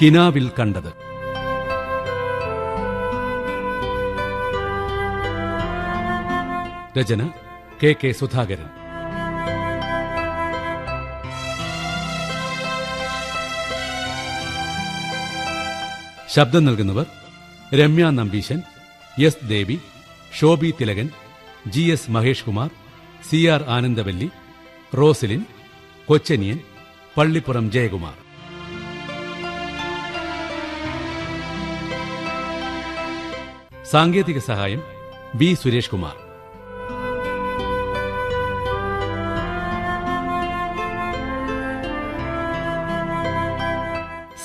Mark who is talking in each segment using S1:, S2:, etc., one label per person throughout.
S1: കിനാവിൽ കണ്ടത്. രചന കെ സുധാകരൻ. ശബ്ദം നൽകുന്നവർ രമ്യ നമ്പീശൻ, എസ് ദേവി, ശോഭി തിലകൻ, GS മഹേഷ് കുമാർ, CR ആനന്ദവല്ലി, റോസലിൻ, കൊച്ചനിയൻ, പള്ളിപ്പുറം ജയകുമാർ. സാങ്കേതിക സഹായം B. സുരേഷ് കുമാർ.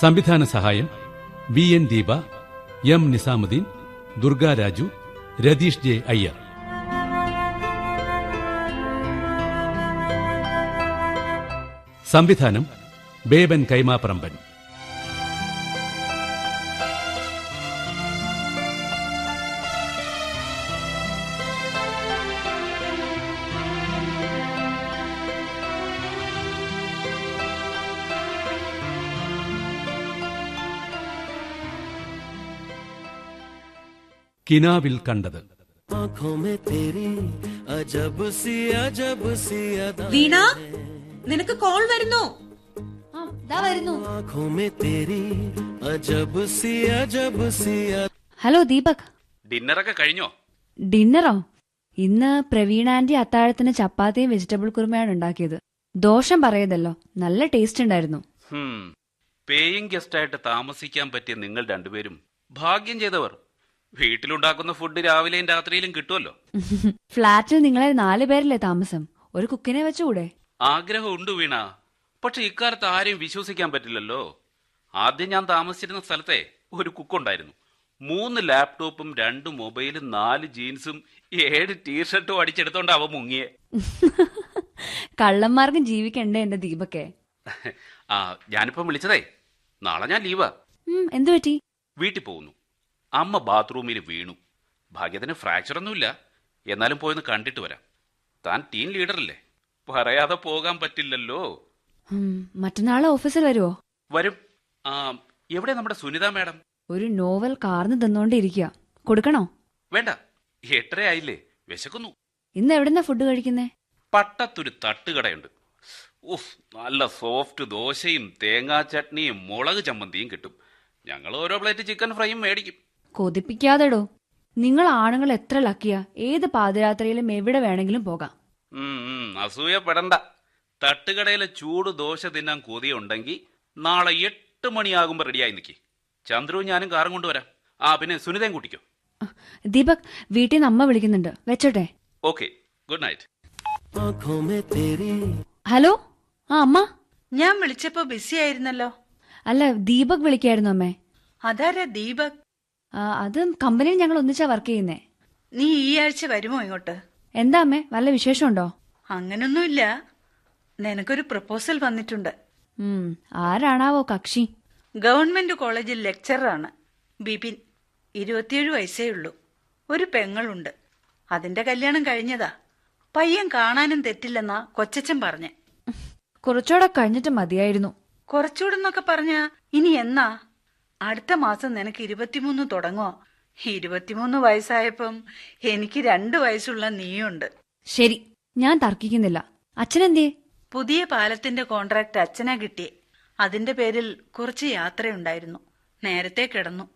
S1: സംവിധാന സഹായം VN Deepa, M. Nizamuddin, Durga Raju, Ratheesh J. Iyer. സംവിധാനം ബേബൻ കൈമാപ്പറമ്പൻ. കിനാവിൽ കണ്ടത്.
S2: വീണ, നിനക്ക് കോൾ വരുന്നു.
S3: ഹലോ ദീപക്,
S1: ഡിന്നറൊക്കെ കഴിഞ്ഞോ?
S3: ഡിന്നറോ? ഇന്ന് പ്രവീണ ആന്റി അത്താഴത്തിന് ചപ്പാത്തിയും വെജിറ്റബിൾ കുറുമയാണ് ഉണ്ടാക്കിയത്. ദോഷം പറയതല്ലോ, നല്ല ടേസ്റ്റ് ഉണ്ടായിരുന്നു.
S4: പേയിങ് ഗസ്റ്റായിട്ട് താമസിക്കാൻ പറ്റിയ നിങ്ങൾ രണ്ടുപേരും ഭാഗ്യം ചെയ്തവർ. വീട്ടിലുണ്ടാക്കുന്ന ഫുഡ് രാവിലെയും രാത്രിയിലും കിട്ടുമല്ലോ.
S3: ഫ്ളാറ്റിൽ നിങ്ങളെ 4 പേരല്ലേ താമസം? ഒരു കുക്കിനെ വെച്ചുകൂടെ?
S4: ആഗ്രഹമുണ്ട് വീണ, പക്ഷെ ഇക്കാലത്ത് ആരെയും വിശ്വസിക്കാൻ പറ്റില്ലല്ലോ. ആദ്യം ഞാൻ താമസിച്ചിരുന്ന സ്ഥലത്തെ ഒരു കുക്കുണ്ടായിരുന്നു. 3 ലാപ്ടോപ്പും 2 മൊബൈലും 4 ജീൻസും 7 ടീഷർട്ടും അടിച്ചെടുത്തോണ്ട് അവ മുങ്ങിയെ.
S3: കള്ളന്മാർക്കും ജീവിക്കണ്ടേ എന്റെ ദീപക്കെ?
S4: ഞാനിപ്പം വിളിച്ചതേ, നാളെ ഞാൻ ലീവാ.
S3: എന്തു പറ്റി?
S4: വീട്ടിൽ പോകുന്നു. അമ്മ ബാത്റൂമിൽ വീണു. ഭാഗ്യത്തിന് ഫ്രാക്ചറൊന്നുമില്ല, എന്നാലും പോയൊന്ന് കണ്ടിട്ട് വരാം. താൻ ടീം ലീഡറല്ലേ, പറയാതെ പോകാൻ പറ്റില്ലല്ലോ.
S3: മറ്റന്നാളെ ഓഫീസിൽ വരുവോ?
S4: വരും. എവിടെ നമ്മുടെ സുനിത മാഡം?
S3: ഒരു നോവൽ കാർന്ന് തന്നോണ്ടിരിക്കുക. കൊടുക്കണോ?
S4: വേണ്ട, 8:30 ആയില്ലേ, വിശക്കുന്നു.
S3: ഇന്ന് എവിടെന്നാ ഫുഡ് കഴിക്കുന്നേ?
S4: പട്ടത്തൊരു തട്ടുകടയുണ്ട്. നല്ല സോഫ്റ്റ് ദോശയും തേങ്ങാ ചട്നിയും മുളക് ചമ്മന്തിയും കിട്ടും. ഞങ്ങൾ ഓരോ പ്ലേറ്റ് ചിക്കൻ ഫ്രൈയും മേടിക്കും.
S3: കൊതിപ്പിക്കാതെടോ, നിങ്ങൾ ആണുങ്ങൾ എത്ര ലക്കിയാ. ഏത് പാതിരാത്രിയിലും എവിടെ വേണമെങ്കിലും പോകാം.
S4: അസൂയപ്പെടണ്ട. തട്ടുകടയിലെ ചൂട് ദോശ തിന്നാൻ കൊതിയുണ്ടെങ്കിൽ നാളെ 8 മണിയാകുമ്പോ റെഡിയായി നിൽക്കി. ചന്ദ്രു ഞാനും കാറും കൊണ്ടുവരാം. പിന്നെ സുനിതയും കൂട്ടിക്കോ.
S3: ദീപക്, വീട്ടിൽ നിന്ന് അമ്മ വിളിക്കുന്നുണ്ട്, വെച്ചോട്ടെ?
S4: Okay, good night.
S3: ഹലോ. അമ്മ,
S2: ഞാൻ വിളിച്ചപ്പോ ബിസി ആയിരുന്നല്ലോ.
S3: അല്ല, ദീപക് വിളിക്കായിരുന്നു അമ്മേ.
S2: അതാരാ ദീപക്?
S3: അത് കമ്പനിയിൽ ഞങ്ങൾ ഒന്നിച്ചാ വർക്ക് ചെയ്യുന്നേ.
S2: നീ ഈ ആഴ്ച വരുമോ ഇങ്ങോട്ട്?
S3: എന്താ അമ്മേ, വല്ല വിശേഷമുണ്ടോ?
S2: അങ്ങനൊന്നുമില്ല, നിനക്കൊരു പ്രപ്പോസൽ വന്നിട്ടുണ്ട്.
S3: ആരാണാവോ കക്ഷി?
S2: ഗവൺമെന്റ് കോളേജിൽ ലെക്ചറാണ്. ബിപിൻ. 27 വയസ്സേ ഉള്ളൂ. ഒരു പെങ്ങളുണ്ട്. അതിന്റെ കല്യാണം കഴിഞ്ഞതാ. പയ്യൻ കാണാനും തെറ്റില്ലെന്നാ കൊച്ചച്ചൻ പറഞ്ഞേ.
S3: കുറച്ചുകൂടെ കഴിഞ്ഞിട്ട് മതിയായിരുന്നു.
S2: കുറച്ചുകൂടെന്നൊക്കെ പറഞ്ഞ ഇനി എന്നാ? അടുത്ത മാസം നിനക്ക് 23 തുടങ്ങുമോ? 23 വയസ്സായപ്പം എനിക്ക് 2 വയസ്സുള്ള നീയുണ്ട്.
S3: ശരി, ഞാൻ തർക്കിക്കുന്നില്ല. അച്ഛനെന്തേ?
S2: പുതിയ പാലത്തിന്റെ കോൺട്രാക്ട് അച്ഛനാ കിട്ടിയേ. അതിന്റെ പേരിൽ കുറച്ച് യാത്രയുണ്ടായിരുന്നു. നേരത്തെ കിടന്നു.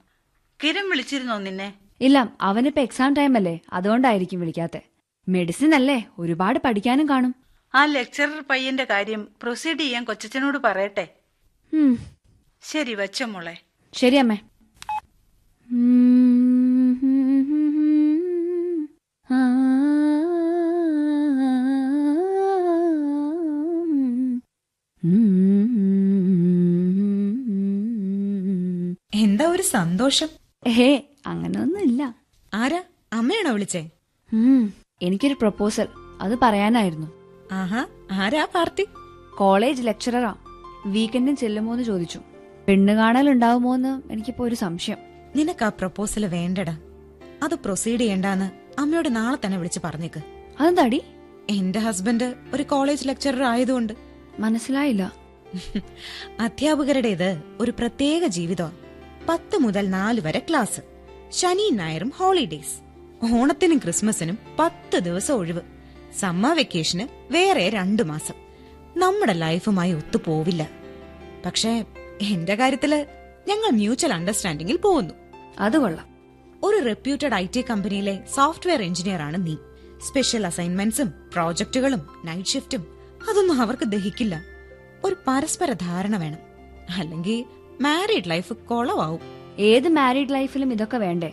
S2: കിരൺ വിളിച്ചിരുന്നോ നിന്നെ?
S3: ഇല്ല, അവനിപ്പോ എക്സാം ടൈം അല്ലേ, അതുകൊണ്ടായിരിക്കും വിളിക്കാത്തെ. മെഡിസിൻ അല്ലേ, ഒരുപാട് പഠിക്കാനും കാണും.
S2: ആ ലെക്ചറർ പയ്യന്റെ കാര്യം പ്രൊസീഡ് ചെയ്യാൻ കൊച്ചച്ചനോട് പറയട്ടെ? ശരി, വച്ചോ മോളെ.
S3: ശരി അമ്മേ.
S5: എന്താ ഒരു സന്തോഷം?
S3: അങ്ങനൊന്നുമില്ല.
S5: ആരാ? അമ്മയാണോ വിളിച്ചേ?
S3: എനിക്കൊരു പ്രപ്പോസൽ, അത് പറയാനായിരുന്നു.
S5: ആഹാ, ആരാ പാർട്ടി?
S3: കോളേജ് ലെക്ചററാ. വീക്കെൻഡിൽ ചെല്ലുമോന്ന് ചോദിച്ചു. പെണ്ണ് കാണലുണ്ടാവുമോന്ന് എനിക്കിപ്പോ ഒരു സംശയം.
S5: നിനക്ക് ആ പ്രപ്പോസൽ വേണ്ടടാ. അത് പ്രൊസീഡ് ചെയ്യണ്ടാന്ന് അമ്മയോട് നാളെ തന്നെ വിളിച്ച് പറഞ്ഞേക്ക്.
S3: അതെന്താടി?
S5: എന്റെ ഹസ്ബൻഡ് ഒരു കോളേജ് ലെക്ചറർ ആയതുകൊണ്ട്.
S3: മനസ്സിലായില്ല.
S5: അധ്യാപകരുടേത് ഒരു പ്രത്യേക ജീവിതമാണ്. 10 മുതൽ 4 വരെ ക്ലാസ്, ശനിയും ഞായറും ഹോളിഡേയ്സ്, ഓണത്തിനും ക്രിസ്മസിനും 10 ദിവസം ഒഴിവ്, സമ്മർ വെക്കേഷന് വേറെ 2 മാസം. നമ്മുടെ ലൈഫുമായി ഒത്തുപോവില്ല. പക്ഷേ എന്റെ കാര്യത്തില് ഞങ്ങൾ മ്യൂച്വൽ അണ്ടർസ്റ്റാൻഡിംഗിൽ പോകുന്നു.
S3: അത് കൊള്ളാം.
S5: ഒരു റെപ്യൂട്ടഡ് IT കമ്പനിയിലെ സോഫ്റ്റ്വെയർ എഞ്ചിനീയർ ആണ് നീ. സ്പെഷ്യൽ അസൈൻമെന്റ്സും പ്രോജക്റ്റുകളും നൈറ്റ് ഷിഫ്റ്റും അതൊന്നും അവർക്ക് ദഹിക്കില്ല. ഒരു പരസ്പര ധാരണ വേണം, അല്ലെങ്കിൽ മാരീഡ് ലൈഫ് കുളവാവും.
S3: ഏത് മാരീഡ് ലൈഫിലും ഇതൊക്കെ വേണ്ടേ?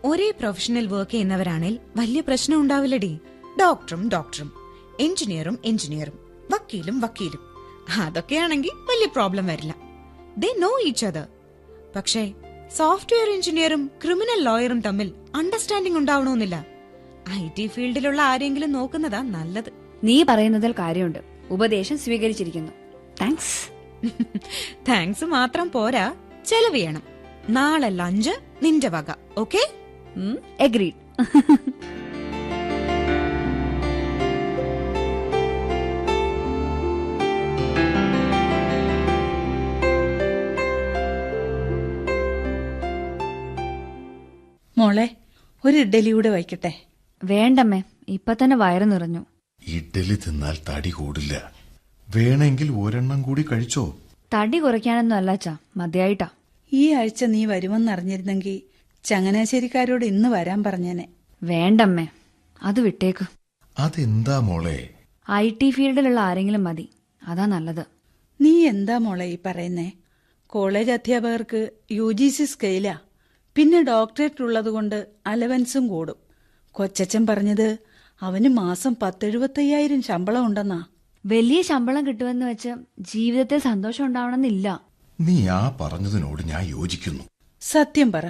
S5: ഒരേ പ്രൊഫഷണൽ വർക്ക് ചെയ്യുന്നവരാണെങ്കിൽ വലിയ പ്രശ്നം ഉണ്ടാവില്ലടി. ഡോക്ടറും എഞ്ചിനീയറും വക്കീലും അതൊക്കെയാണെങ്കിൽ വലിയ പ്രോബ്ലം വരില്ല. They know each other. പക്ഷേ സോഫ്റ്റ്വെയർ എഞ്ചിനീയറും ക്രിമിനൽ ലോയറും തമ്മിൽ അണ്ടർസ്റ്റാൻഡിംഗ് ഉണ്ടാവണമെന്നില്ല. IT ഫീൽഡിലുള്ള ആരെങ്കിലും നോക്കുന്നതാ നല്ലത്.
S3: നീ പറയുന്നതിൽ കാര്യമുണ്ട്. ഉപദേശം സ്വീകരിച്ചിരിക്കുന്നു. താങ്ക്സ്.
S5: താങ്ക്സ് മാത്രം പോരാ, ചെലവ് ചെയ്യണം. നാളെ ലഞ്ച് നിന്റെ വക. ഓക്കെ?
S3: എഗ്രീഡ്.
S2: മോളെ, ഒരു ഇഡ്ഡലി കൂടെ വയ്ക്കട്ടെ?
S3: വേണ്ടമ്മേ, ഇപ്പൊ തന്നെ വയറ് നിറഞ്ഞു.
S6: ഇഡ്ഡലി തിന്നാൽ തടി കൂടില്ല. വേണമെങ്കിൽ ഒരെണ്ണം കൂടി കഴിച്ചോ.
S3: തടി കുറയ്ക്കാനൊന്നും അല്ല അച്ഛാ, മതിയായിട്ടാ.
S2: ഈ ആഴ്ച നീ വരുമെന്നറിഞ്ഞിരുന്നെങ്കിൽ ചങ്ങനാശ്ശേരിക്കാരോട് ഇന്ന് വരാൻ പറഞ്ഞേനെ.
S3: വേണ്ടമ്മേ, അത് വിട്ടേക്ക്.
S6: അതെന്താ മോളെ?
S3: IT ഫീൽഡിലുള്ള ആരെങ്കിലും മതി, അതാ നല്ലത്.
S2: നീ എന്താ മോളെ ഈ പറയുന്നേ? കോളേജ് അധ്യാപകർക്ക് UGC സ്കെയിലാ, പിന്നെ ഡോക്ടറേറ്റ് ഉള്ളതുകൊണ്ട് അലവൻസും കൂടും. കൊച്ചച്ചൻ പറഞ്ഞത് അവന് മാസം 10,75,000 ശമ്പളം ഉണ്ടെന്നാ.
S3: വലിയ ശമ്പളം കിട്ടുമെന്ന് വെച്ച് ജീവിതത്തിൽ സന്തോഷം ഉണ്ടാവണമെന്നില്ല.
S6: നീ ആ പറഞ്ഞതിനോട് ഞാൻ യോജിക്കുന്നു.
S2: സത്യം പറ,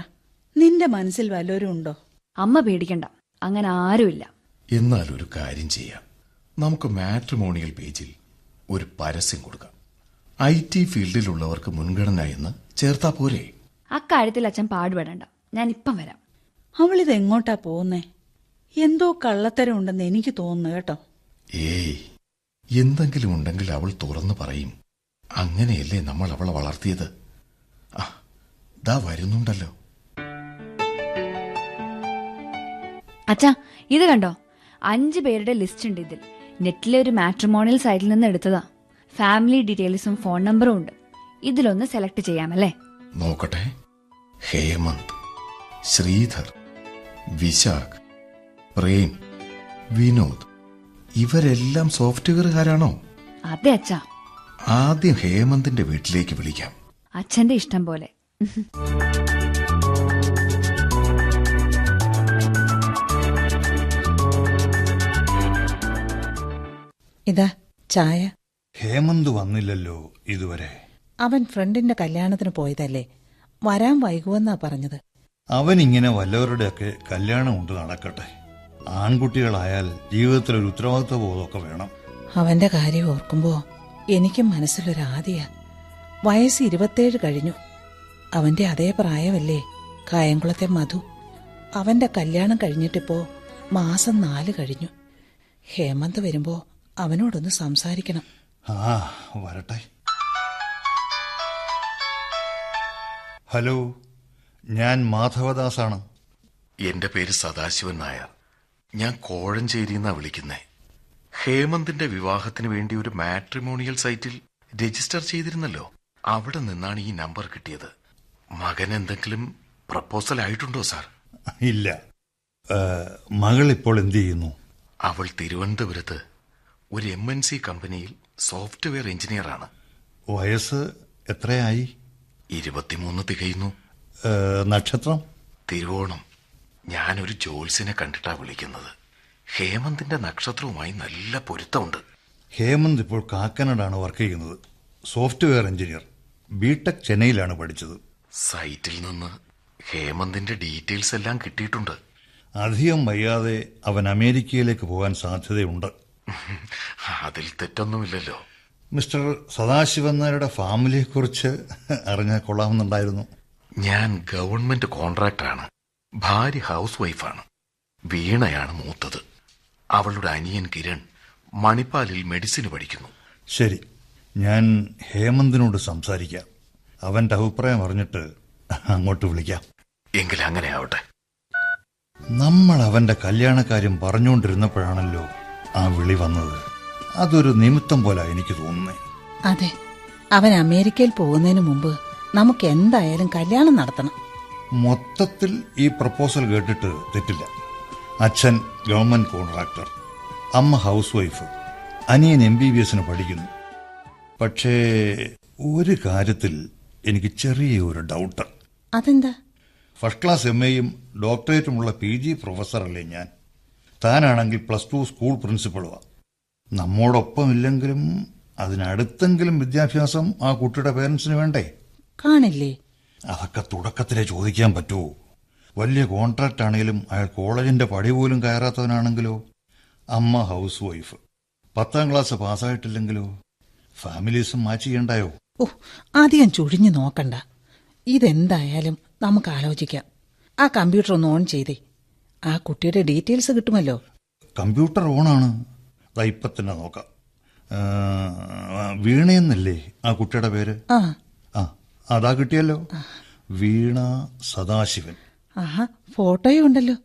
S2: നിന്റെ മനസ്സിൽ വല്ലവരും ഉണ്ടോ?
S3: അമ്മ പേടിക്കണ്ട, അങ്ങനെ ആരുമില്ല.
S6: എന്നാൽ ഒരു കാര്യം ചെയ്യാം. നമുക്ക് മാട്രിമോണിയൽ പേജിൽ ഒരു പരസ്യം കൊടുക്കാം. IT ഫീൽഡിലുള്ളവർക്ക് മുൻഗണന എന്ന് ചേർത്താ പോരെ?
S3: അക്കാര്യത്തിൽ അച്ഛൻ പാടുപെടണ്ട, ഞാൻ ഇപ്പം വരാം.
S2: അവളിത് എങ്ങോട്ടാ പോകുന്നേ? എന്തോ കള്ളത്തരം ഉണ്ടെന്ന് എനിക്ക് തോന്നുന്നു കേട്ടോ.
S6: ഏയ്, എന്തെങ്കിലും ഉണ്ടെങ്കിൽ അവൾ തുറന്നു പറയും. അങ്ങനെയല്ലേ നമ്മൾ അവളെ വളർത്തിയത്. ദാ വരുന്നുണ്ടല്ലോ.
S3: അച്ഛാ, ഇത് കണ്ടോ? 5 പേരുടെ ലിസ്റ്റ് ഉണ്ട് ഇതിൽ. നെറ്റിലെ ഒരു മാട്രിമോണിയൽ സൈറ്റിൽ നിന്ന് എടുത്തതാ. ഫാമിലി ഡീറ്റെയിൽസും ഫോൺ നമ്പറും ഉണ്ട്. ഇതിലൊന്ന് സെലക്ട് ചെയ്യാമല്ലേ?
S6: നോക്കട്ടെ. ഹേമന്ത്, ശ്രീധർ, വിശാഖ്, പ്രേം, വിനോദ്, ഇവരെല്ലാം സോഫ്റ്റ്വെയറുകാരാണോ?
S3: അതെ അച്ഛാ.
S6: ആദ്യം ഹേമന്തിന്റെ വീട്ടിലേക്ക് വിളിക്കാം.
S3: അച്ഛന്റെ ഇഷ്ടം പോലെ.
S2: ഇതാ ചായ.
S7: ഹേമന്ത് വന്നില്ലല്ലോ ഇതുവരെ.
S2: അവൻ ഫ്രണ്ടിന്റെ കല്യാണത്തിന് പോയതല്ലേ, വരാൻ വൈകുമെന്നാ പറഞ്ഞത്.
S7: അവനിങ്ങനെ വല്ലവരുടെയൊക്കെ കല്യാണം കൊണ്ട് നടക്കട്ടെ. ആൺകുട്ടികളായാൽ ജീവിതത്തിൽ ഒരു ഉത്തരവാദിത്വ ബോധമൊക്കെ വേണം.
S2: അവന്റെ കാര്യം ഓർക്കുമ്പോ എനിക്കും മനസ്സിലൊരാദിയാ. വയസ്സ് 27 കഴിഞ്ഞു. അവന്റെ അതേ പ്രായമല്ലേ കായംകുളത്തെ മധു. അവന്റെ കല്യാണം കഴിഞ്ഞിട്ടിപ്പോ മാസം 4 കഴിഞ്ഞു. ഹേമന്ത് വരുമ്പോ അവനോടൊന്ന് സംസാരിക്കണം.
S7: വരട്ടെ. ഹലോ, ഞാൻ മാധവദാസാണ്.
S6: എന്റെ പേര് സദാശിവൻ നായർ. ഞാൻ കോഴഞ്ചേരിന്നാ വിളിക്കുന്നേ. ഹേമന്തിന്റെ വിവാഹത്തിന് വേണ്ടി ഒരു മാട്രിമോണിയൽ സൈറ്റിൽ രജിസ്റ്റർ ചെയ്തിരുന്നല്ലോ. അവിടെ നിന്നാണ് ഈ നമ്പർ കിട്ടിയത്. മകൻ എന്തെങ്കിലും പ്രപ്പോസൽ ആയിട്ടുണ്ടോ സാർ?
S7: ഇല്ല. മകൾ ഇപ്പോൾ എന്ത് ചെയ്യുന്നു?
S6: അവൾ തിരുവനന്തപുരത്ത് ഒരു MNC കമ്പനിയിൽ സോഫ്റ്റ്വെയർ എഞ്ചിനീയറാണ്.
S7: വയസ്സ് എത്രയായി?
S6: 23 തികയുന്നു.
S7: നക്ഷത്രം?
S6: തിരുവോണം. ഞാനൊരു ജോത്സ്യനെ കണ്ടിട്ടാ വിളിക്കുന്നത്. ഹേമന്തിന്റെ നക്ഷത്രവുമായി നല്ല പൊരുത്തമുണ്ട്.
S7: ഹേമന്ത് ഇപ്പോൾ കാക്കനാടാണ് വർക്ക് ചെയ്യുന്നത്. Software engineer. BTech ചെന്നൈയിലാണ് പഠിച്ചത്.
S6: സൈറ്റിൽ നിന്ന് ഹേമന്തിന്റെ ഡീറ്റെയിൽസ് എല്ലാം കിട്ടിയിട്ടുണ്ട്.
S7: അധികം വയ്യാതെ അവൻ അമേരിക്കയിലേക്ക് പോകാൻ സാധ്യതയുണ്ട്.
S6: അതിൽ തെറ്റൊന്നുമില്ലല്ലോ.
S7: മിസ്റ്റർ സദാശിവൻ നായരുടെ ഫാമിലിയെക്കുറിച്ച് അറിഞ്ഞാൽ കൊള്ളാമെന്നുണ്ടായിരുന്നു.
S6: ഞാൻ ഗവൺമെന്റ് കോൺട്രാക്ടറാണ്. ഭാര്യ ഹൗസ് വൈഫാണ്. വീണയാണ് മൂത്തത്. അവളുടെ അനിയൻ കിരൺ മണിപ്പാലിൽ മെഡിസിന് പഠിക്കുന്നു.
S7: ശരി, ഞാൻ ഹേമന്തിനോട് സംസാരിക്കാം. അവന്റെ അഭിപ്രായം അറിഞ്ഞിട്ട് അങ്ങോട്ട് വിളിക്കാം.
S6: എങ്കിൽ അങ്ങനെ ആവട്ടെ.
S7: നമ്മൾ അവന്റെ കല്യാണക്കാര്യം പറഞ്ഞുകൊണ്ടിരുന്നപ്പോഴാണല്ലോ ആ വിളി വന്നത്. അതൊരു നിമിത്തം പോലെ എനിക്ക് തോന്നുന്നേ.
S8: അതെ, അവൻ അമേരിക്കയിൽ പോകുന്നതിന് മുമ്പ് നമുക്ക് എന്തായാലും കല്യാണം നടത്തണം.
S7: മൊത്തത്തിൽ ഈ പ്രപ്പോസൽ കേട്ടിട്ട് തെറ്റില്ല. അച്ഛൻ ഗവൺമെന്റ് കോൺട്രാക്ടർ, അമ്മ ഹൗസ് വൈഫ്, അനിയൻ MBBS പഠിക്കുന്നു. പക്ഷേ ഒരു കാര്യത്തിൽ എനിക്ക് ചെറിയൊരു ഡൗട്ട്.
S8: അതെന്താ?
S7: ഫസ്റ്റ് ക്ലാസ് MAയും ഡോക്ടറേറ്റുമുള്ള PG പ്രൊഫസറല്ലേ ഞാൻ. താനാണെങ്കിൽ +2 സ്കൂൾ പ്രിൻസിപ്പളുവാ. നമ്മോടൊപ്പം ഇല്ലെങ്കിലും അതിനടുത്തെങ്കിലും വിദ്യാഭ്യാസം ആ കുട്ടിയുടെ പേരൻസിന് വേണ്ടേ?
S8: കാണില്ലേ?
S7: അതൊക്കെ തുടക്കത്തിലേ ചോദിക്കാൻ പറ്റുമോ? വലിയ കോൺട്രാക്ട് ആണെങ്കിലും അയാൾ കോളേജിന്റെ പടി പോലും കയറാത്തവനാണെങ്കിലോ? അമ്മ ഹൗസ് വൈഫ്, 10ാം ക്ലാസ് പാസ്സായിട്ടില്ലെങ്കിലോ? ഫാമിലീസും മാച്ച് ചെയ്യണ്ടായോ?
S8: ഓ, അധികം ചുഴിഞ്ഞു നോക്കണ്ട. ഇതെന്തായാലും നമുക്ക് ആലോചിക്കാം. ആ കമ്പ്യൂട്ടർ ഒന്ന് ഓൺ ചെയ്തേ. ആ കുട്ടിയുടെ ഡീറ്റെയിൽസ് കിട്ടുമല്ലോ.
S7: കമ്പ്യൂട്ടർ ഓണാണ്. ഇപ്പൊ തന്നെ നോക്കാം. വീണയെന്നല്ലേ ആ കുട്ടിയുടെ പേര്?
S8: ആ,
S7: അതാ കിട്ടിയല്ലോ. വീണ സദാശിവൻ.
S8: ആഹാ, ഫോട്ടോയും ഉണ്ടല്ലോ.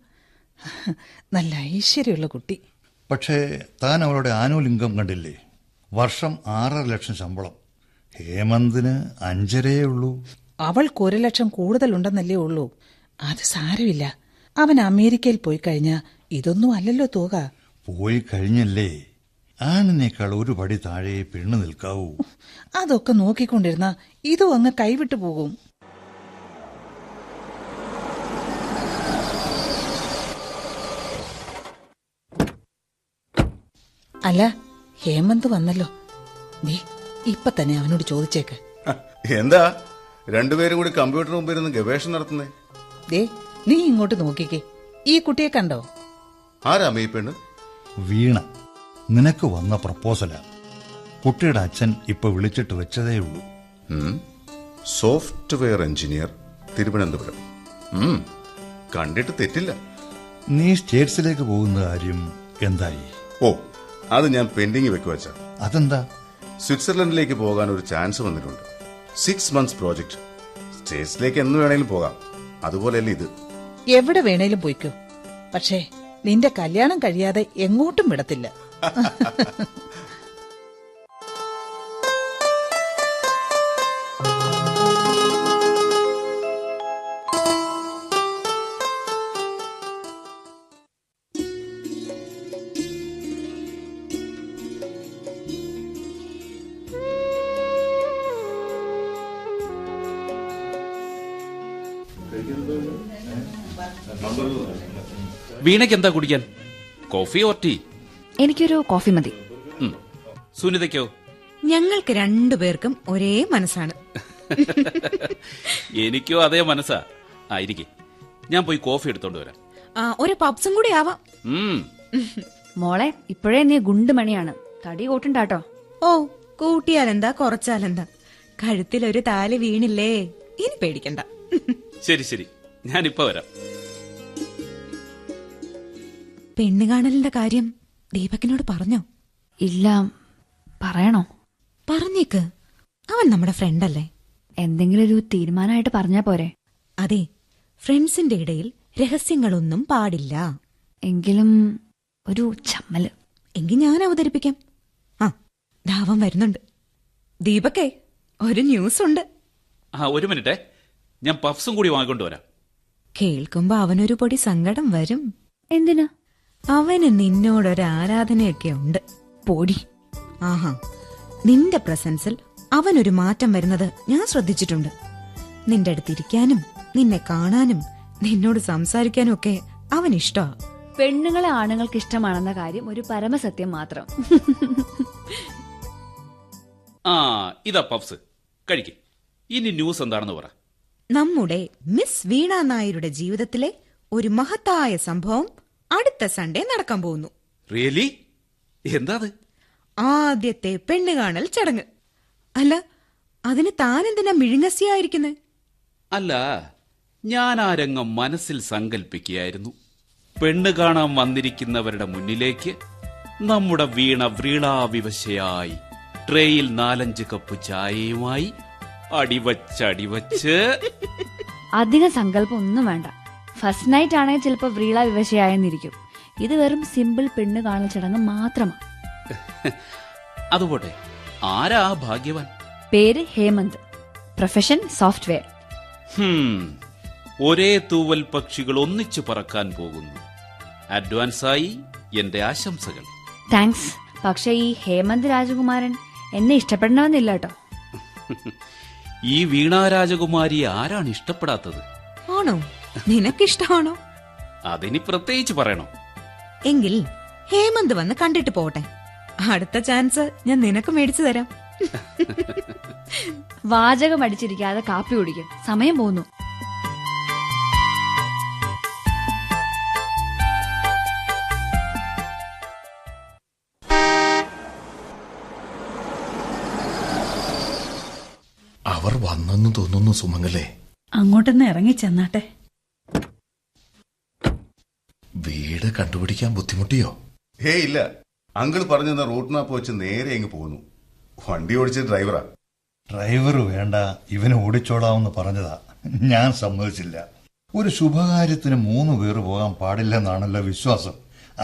S8: നല്ല ഐശ്വര്യമുള്ള കുട്ടി.
S7: പക്ഷേ താൻ അവളുടെ ആനുവൽ ഇൻകം കണ്ടില്ലേ? വർഷം 6.5 ലക്ഷം ശമ്പളം. ഹേമന്തിന് 5.5 ഉള്ളൂ.
S8: അവൾക്ക് 1 ലക്ഷം കൂടുതലുണ്ടെന്നല്ലേ ഉള്ളൂ. അത് സാരമില്ല. അവൻ അമേരിക്കയിൽ പോയി കഴിഞ്ഞാ ഇതൊന്നും അല്ലല്ലോ തുക.
S7: പോയി കഴിഞ്ഞല്ലേ, ആണിനേക്കാൾ ഒരു പടി താഴെ പെണ്ണ് നിൽക്കാവൂ.
S8: അതൊക്കെ നോക്കിക്കൊണ്ടിരുന്ന ഇതും അങ്ങ് കൈവിട്ടു പോകും. അല്ല, ഹേമന്ത് വന്നല്ലോ. ദേ, ഇപ്പൊ തന്നെ അവനോട് ചോദിച്ചേക്ക്.
S9: എന്താ രണ്ടുപേരും കൂടി കമ്പ്യൂട്ടർ മുമ്പിൽ ഇരുന്ന് ഗവേഷണം നടത്തുന്നേ?
S8: ദേ, നീ ഇങ്ങോട്ട് നോക്കിക്കേ. ഈ കുട്ടിയെ കണ്ടോ?
S9: ആരാമേ ഈ പെണ്ണ്?
S7: വീണ. നിനക്ക് വന്ന പ്രപ്പോസലാ. കുട്ടിയുടെ അച്ഛൻ ഇപ്പൊ വിളിച്ചിട്ട് വെച്ചതേ ഉള്ളൂ.
S9: Software engineer, Thiruvananthapuram. കണ്ടിട്ട് തെറ്റില്ല.
S7: നീ സ്റ്റേറ്റ്സിലേക്ക് പോകുന്ന കാര്യം എന്തായി?
S9: ഓ, അത് ഞാൻ പെൻഡിങ് വെക്കുവച്ച.
S7: അതെന്താ?
S9: സ്വിറ്റ്സർലൻഡിലേക്ക് പോകാൻ ഒരു ചാൻസ് വന്നിട്ടുണ്ട്. 6 months പ്രോജക്ട്. സ്റ്റേറ്റ്സിലേക്ക് എന്ന് വേണേലും പോകാം. അതുപോലെയല്ലേ ഇത്.
S8: എവിടെ വേണേലും പോയിക്കോ. പക്ഷേ നിന്റെ കല്യാണം കഴിയാതെ എങ്ങോട്ടും വിടത്തില്ല.
S4: വീണയ്ക്ക് എന്താ കുടിക്കാൻ? Coffee or tea?
S3: എനിക്കൊരു കോഫി മതി.
S4: സുനിതയ്ക്കോ?
S5: ഞങ്ങൾക്ക് രണ്ടുപേർക്കും ഒരേ മനസ്സാണ്.
S4: എനിക്കോ അതേ മനസ്സാ. ആയിരിക്കെ, ഞാൻ പോയി കോഫി എടുത്തോണ്ട് വരാം.
S5: ഒരു പപ്സും കൂടി ആവാം.
S3: മോളെ, ഇപ്പോഴേ നീ ഗുണ്ടുമണിയാണ്. തടി കൂട്ടുണ്ടാട്ടോ.
S5: ഓ, കൂട്ടിയാലെന്താ കുറച്ചാലെന്താ, കഴുത്തിലൊരു താലി വീണില്ലേ, ഇനി പേടിക്കണ്ട.
S4: ശരി ശരി, ഞാനിപ്പോ വരാം.
S5: പെണ്ണ് കാണലിന്റെ കാര്യം ദീപകിനോട് പറഞ്ഞോ?
S3: ഇല്ല. പറയണോ?
S5: പറഞ്ഞേക്ക്. അവൻ നമ്മുടെ ഫ്രണ്ടല്ലേ.
S3: എന്തെങ്കിലും ഒരു തീരുമാനമായിട്ട് പറഞ്ഞാ പോരെ?
S5: അതെ, ഫ്രണ്ട്സിന്റെ ഇടയിൽ രഹസ്യങ്ങളൊന്നും പാടില്ല.
S3: എങ്കിലും ഒരു ചമ്മല്.
S5: എങ്കിൽ ഞാൻ അവതരിപ്പിക്കാം. ധാവം വരുന്നുണ്ട്. ദീപക്കേ, ഒരു ന്യൂസ് ഉണ്ട്.
S4: ഒരു മിനിറ്റേ, ഞാൻ പഫ്സും കൂടി വാങ്ങിക്കൊണ്ട് വരാം.
S5: കേൾക്കുമ്പോ അവനൊരു പൊടി സങ്കടം വരും.
S3: എന്തിനാ?
S5: അവന് നിന്നോടൊരു ആരാധനയൊക്കെ ഉണ്ട്.
S3: പൊടി.
S5: ആഹാ, നിന്റെ പ്രസൻസിൽ അവനൊരു മാറ്റം വരുന്നത് ഞാൻ ശ്രദ്ധിച്ചിട്ടുണ്ട്. നിന്റെ അടുത്തിരിക്കാനും നിന്നെ കാണാനും നിന്നോട് സംസാരിക്കാനും ഒക്കെ അവൻ ഇഷ്ടാ.
S3: പെണ്ണുങ്ങളെ ആണുങ്ങൾക്ക് ഇഷ്ടമാണെന്ന കാര്യം ഒരു പരമസത്യം മാത്രം.
S4: ഇതാ പഫ്സ്, കഴിക്ക്. ഇനി ന്യൂസ് എന്താണെന്ന് പറ.
S5: നമ്മുടെ മിസ് വീണ നായരുടെ ജീവിതത്തിലെ ഒരു മഹത്തായ സംഭവം അടുത്ത സൺഡേ നടക്കാൻ പോകുന്നു.
S4: റിയലി? എന്താ അത്?
S5: ആദ്യത്തെ പെണ്ണ് കാണൽ ചടങ്ങ്. അല്ല, അതിന് താനെന്തിനാ മിഴുങ്ങസിയായിരിക്കുന്നത്?
S4: അല്ല, ഞാൻ ആ രംഗം മനസ്സിൽ സങ്കല്പിക്കുകയായിരുന്നു. പെണ്ണ് കാണാൻ വന്നിരിക്കുന്നവരുടെ മുന്നിലേക്ക് നമ്മുടെ വീണ വ്രീളാവിവശയായി ട്രേയിൽ 4-5 കപ്പ് ചായയുമായി അടിവച്ച്
S3: അധികം സങ്കല്പം ഒന്നും വേണ്ട. ഫസ്റ്റ് നൈറ്റ് ആണെങ്കിൽ ചിലപ്പോൾ വ്രീള വിവശയായെന്നിരിക്കും. ഇത് വെറും സിമ്പിൾ പെണ്ണ് കാണൽ ചടങ്ങ് മാത്രമാണ്.
S4: അതുപോട്ടെ, ആരാ ആ ഭാഗ്യവാൻ?
S3: പേര് ഹേമന്ത്, പ്രൊഫഷൻ സോഫ്റ്റ്വെയർ.
S4: ഒരേ തൂവൽ പക്ഷികൾ ഒന്നിച്ചു പറക്കാൻ പോകുന്നു. അഡ്വാൻസായി എന്റെ ആശംസകൾ.
S3: താങ്ക്സ്. പക്ഷെ ഈ ഹേമന്ത് രാജകുമാരൻ എന്നെ ഇഷ്ടപ്പെടണമെന്നില്ല കേട്ടോ.
S4: ഈ വീണ രാജകുമാരി ആരാണ് ഇഷ്ടപ്പെടാത്തത്?
S5: ആണോ? നിനക്കിഷ്ടമാണോ?
S4: അതിനി പ്രത്യേകിച്ച് പറയണോ?
S5: എങ്കിൽ ഹേമന്ത് വന്ന് കണ്ടിട്ട് പോട്ടെ. അടുത്ത ചാൻസ് ഞാൻ നിനക്ക് മേടിച്ചു തരാം.
S3: വാചകം അടിച്ചിരിക്കാതെ കാപ്പി കുടിക്കും. സമയം പോകുന്നു.
S6: അവർ വന്നെന്ന് തോന്നുന്നു സുമംഗലേ.
S2: അങ്ങോട്ടൊന്ന് ഇറങ്ങി ചെന്നാട്ടെ.
S6: വീട് കണ്ടുപിടിക്കാൻ ബുദ്ധിമുട്ടിയോ?
S9: ഹേ ഇല്ല, അങ്കിൾ പറഞ്ഞു തന്ന റൂട്ട് മാപ്പ് വെച്ച് നേരെ അങ്ങ് പോകുന്നു. വണ്ടി ഓടിച്ച ഡ്രൈവറാ.
S7: ഡ്രൈവർ വേണ്ട, ഇവന് ഓടിച്ചോളാമെന്ന് പറഞ്ഞതാ. ഞാൻ സമ്മതിച്ചില്ല. ഒരു ശുഭകാര്യത്തിന് 3 പേര് പോകാൻ പാടില്ലെന്നാണല്ലോ വിശ്വാസം.